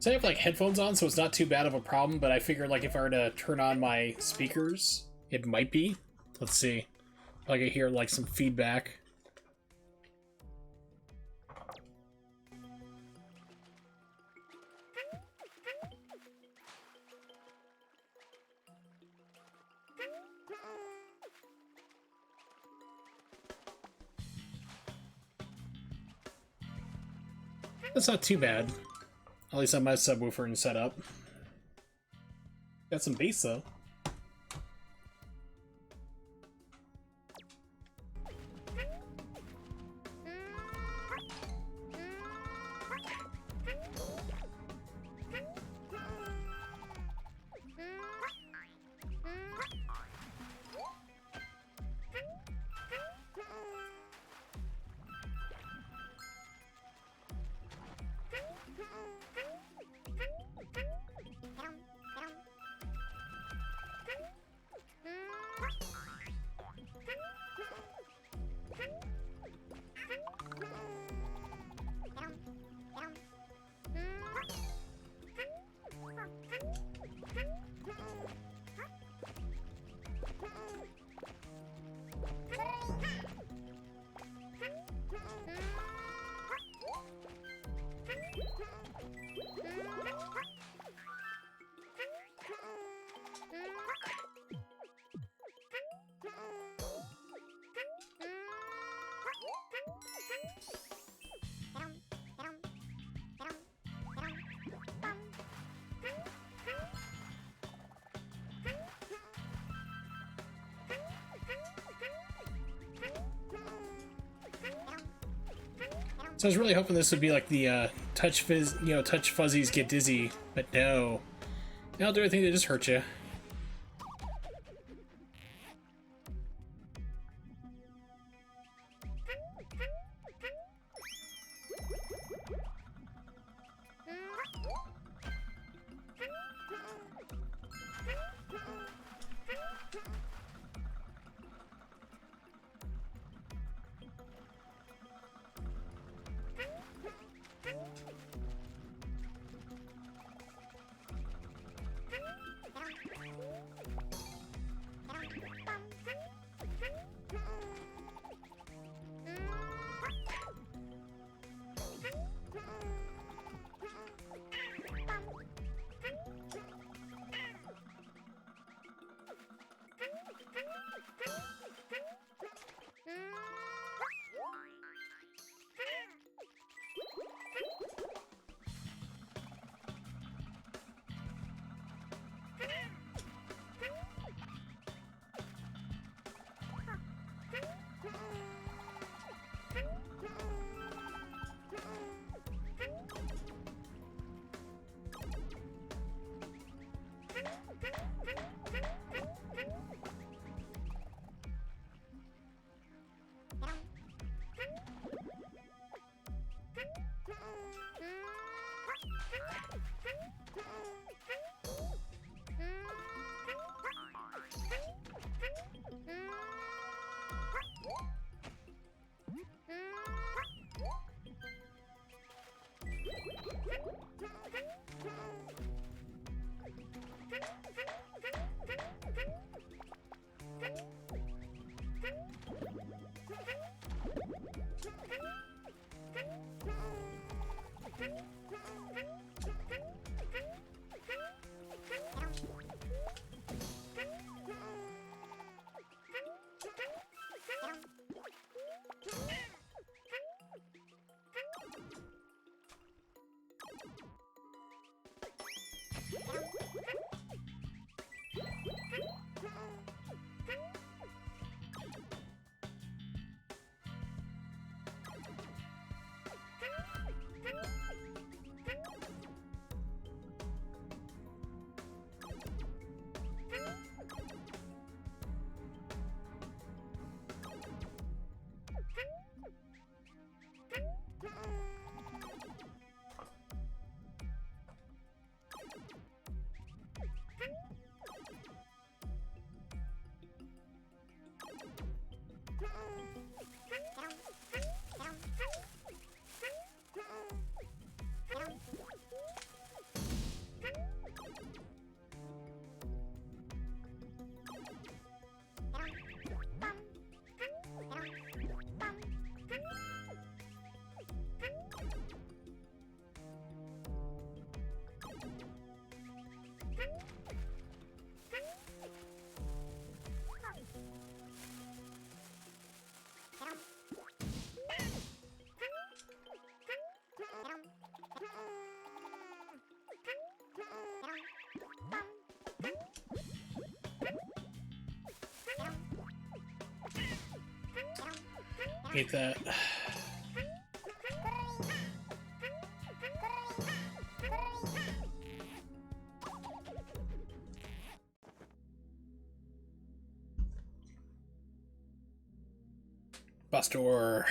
So I have like headphones on, so it's not too bad of a problem, but I figured like if I were to turn on my speakers, it might be. Let's see. Like I hear like some feedback. That's not too bad. At least on my subwoofer and setup. Got some bass though. So I was really hoping this would be like the touch fuzzies get dizzy, but no. They'll do anything to just hurt you. Hate that. Bus door.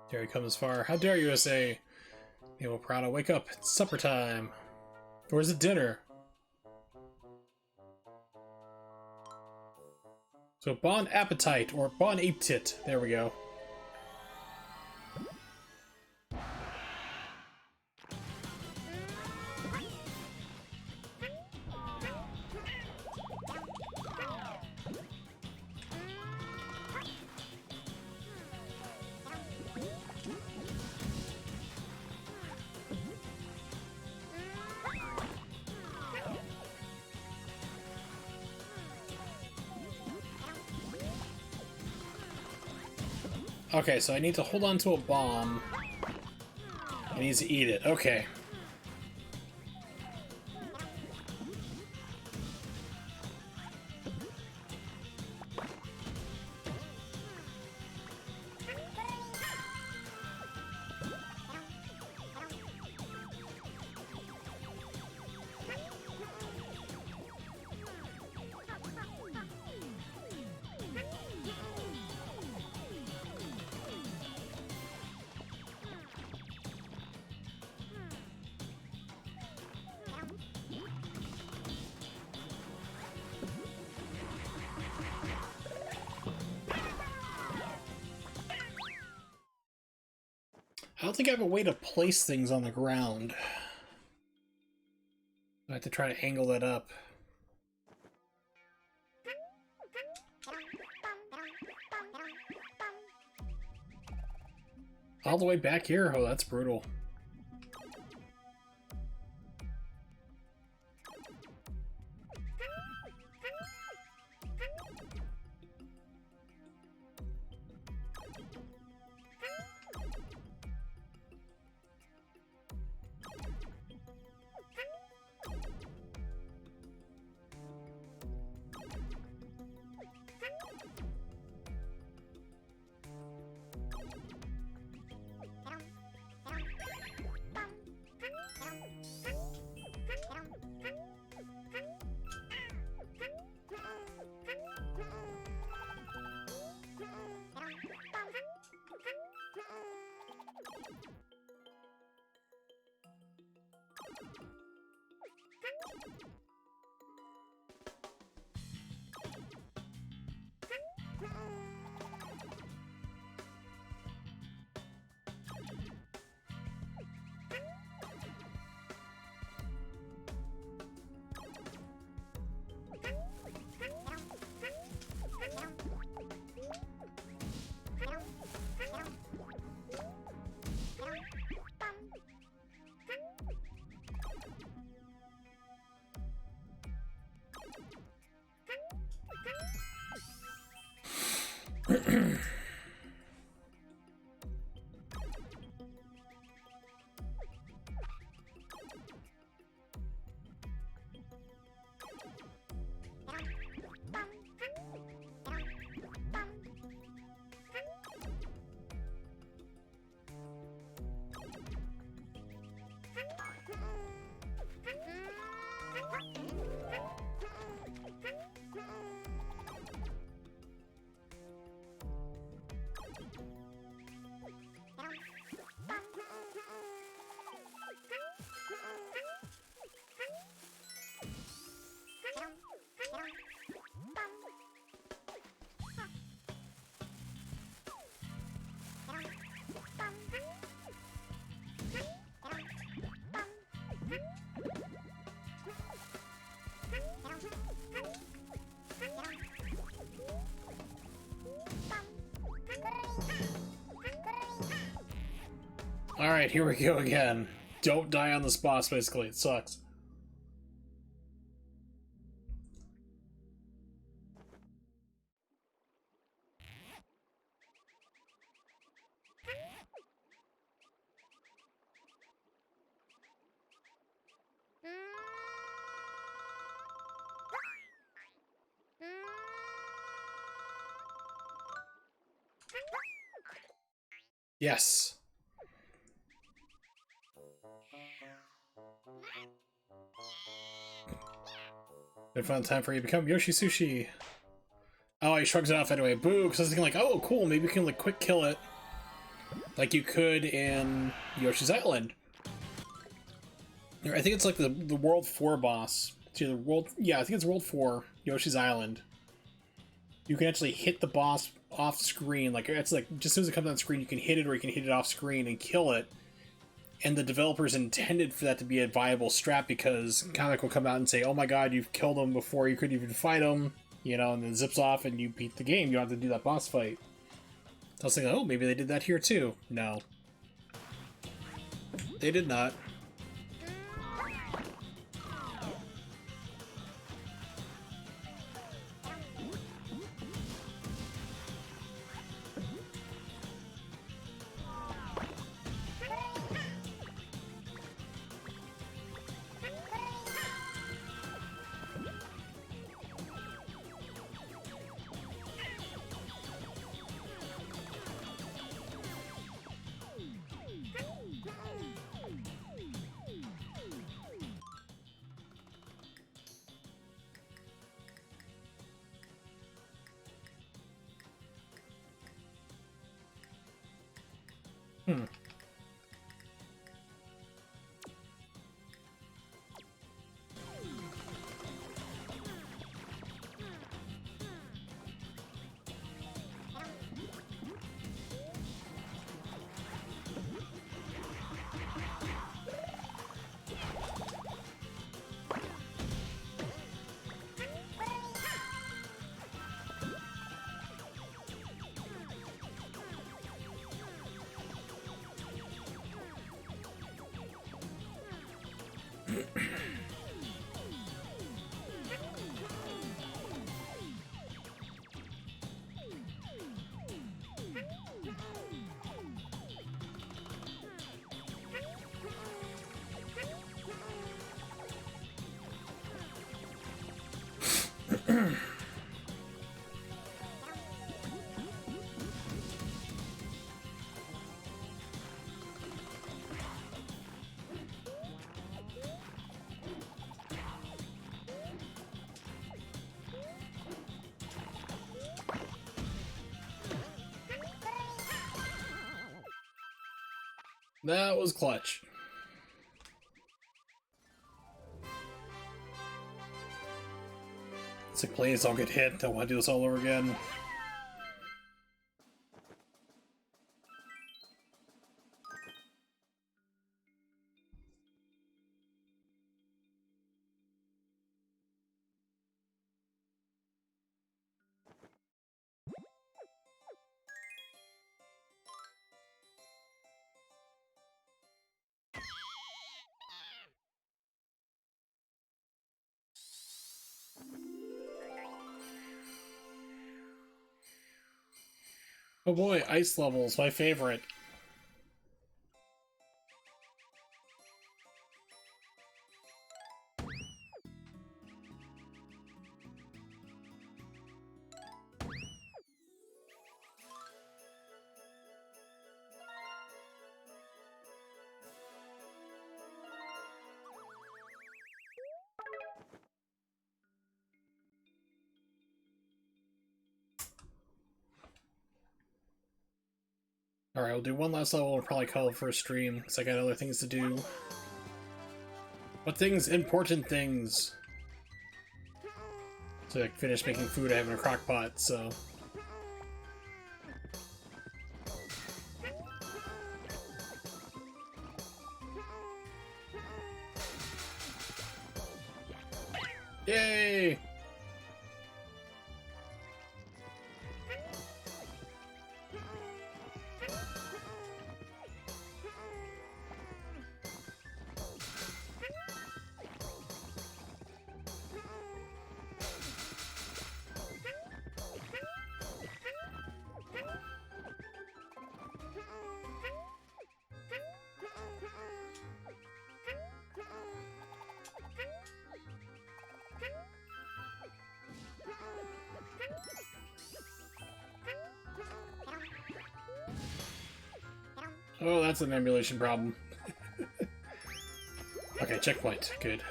There he comes far. How dare you, USA? Naval Prada, wake up. It's supper time. Where's the dinner? So bon appetit, or bon appetit. There we go. Okay, so I need to hold on to a bomb. He needs to eat it. Okay. I don't think I have a way to place things on the ground. I have to try to angle that up. All the way back here? Oh, that's brutal. Alright, here we go again. Don't die on this boss, basically. It sucks. Yes. Been fun time for you to become Yoshi Sushi. Oh, he shrugs it off anyway. Boo, because I was thinking like, oh, cool, maybe you can like quick kill it. Like you could in Yoshi's Island. I think it's like the World 4 boss. It's either World... Yeah, I think it's World 4, Yoshi's Island. You can actually hit the boss off screen. Like, it's like, just as soon as it comes on screen, you can hit it or you can hit it off screen and kill it. And the developers intended for that to be a viable strat because Comic will come out and say, oh my god, you've killed him before you could even fight him. You know, and then zips off and you beat the game. You don't have to do that boss fight. I was thinking, oh, maybe they did that here too. No. They did not. Hmm. That was clutch. It's like, please don't get hit. Don't want to do this all over again. Oh boy, ice levels, my favorite. Alright, we'll do one last level and probably call it for a stream, because I got other things to do. What things? Important things. To like, finish making food I have in a crock pot, so... Yay! Oh, that's an emulation problem. Okay, checkpoint. Good.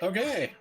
Okay.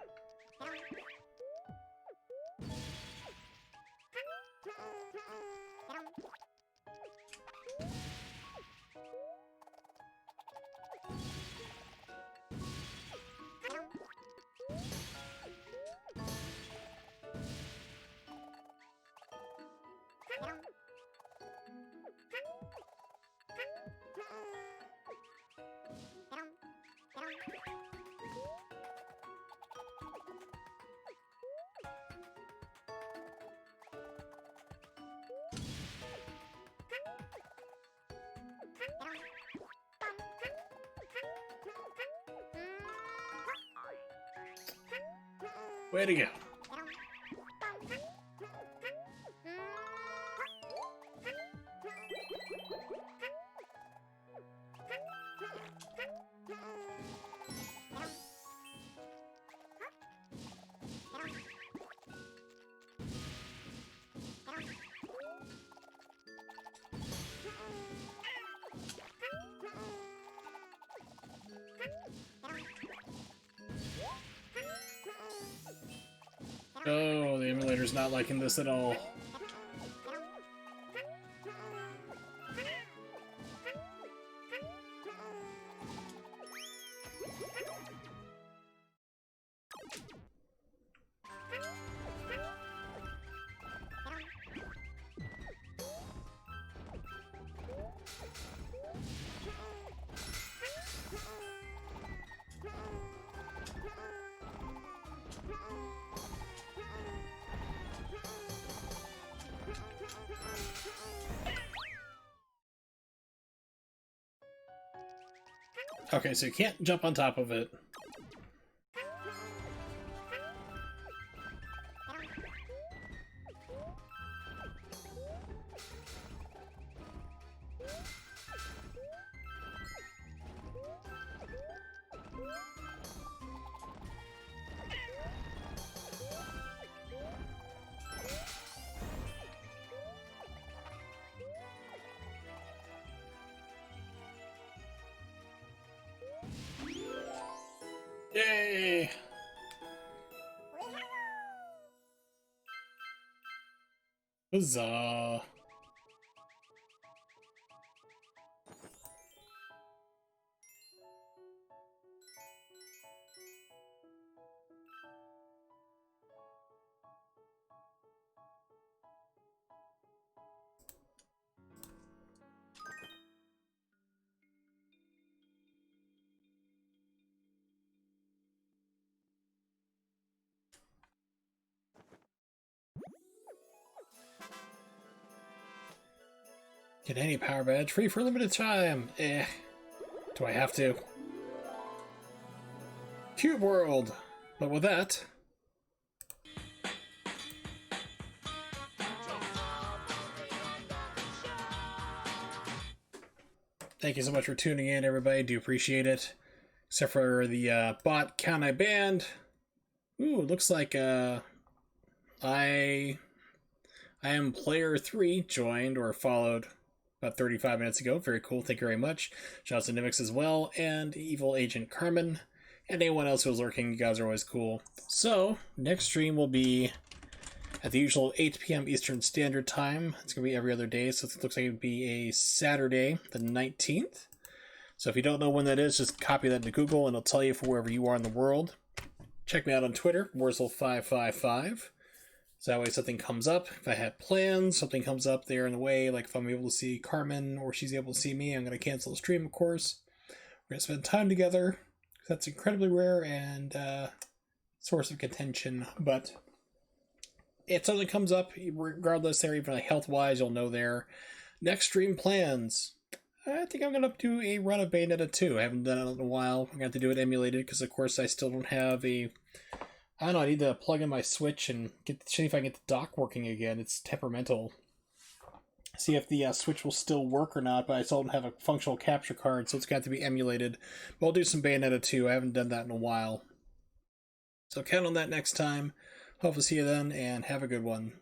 Way to go. Oh, the emulator's not liking this at all. Okay, so you can't jump on top of it. Yay! Huzzah! Get any power badge free for a limited time. Do I have to? Cube World! But with that... Thank you so much for tuning in, everybody. Do appreciate it. Except for the bot count I banned. Ooh, looks like I am player 3 joined or followed about 35 minutes ago. Very cool. Thank you very much. Shout out to Nimix as well, and Evil Agent Carmen, and anyone else who was lurking. You guys are always cool. So, next stream will be at the usual 8 p.m. Eastern Standard Time. It's going to be every other day, so it looks like it would be a Saturday, the 19th. So if you don't know when that is, just copy that into Google, and it'll tell you for wherever you are in the world. Check me out on Twitter, Wurzel555. So that way something comes up. If I have plans, something comes up there in the way, like if I'm able to see Carmen or she's able to see me, I'm going to cancel the stream, of course. We're going to spend time together. That's incredibly rare and source of contention. But if something comes up, regardless there, even like health-wise, you'll know there. Next stream plans. I think I'm going to do a run of Bayonetta 2. I haven't done it in a while. I'm going to have to do it emulated because, of course, I still don't have a... I don't know, I need to plug in my Switch and see if I can get the dock working again. It's temperamental. see if the Switch will still work or not, but I still don't have a functional capture card, so it's got to be emulated. But I'll do some Bayonetta 2. I haven't done that in a while. So count on that next time. Hope to see you then, and have a good one.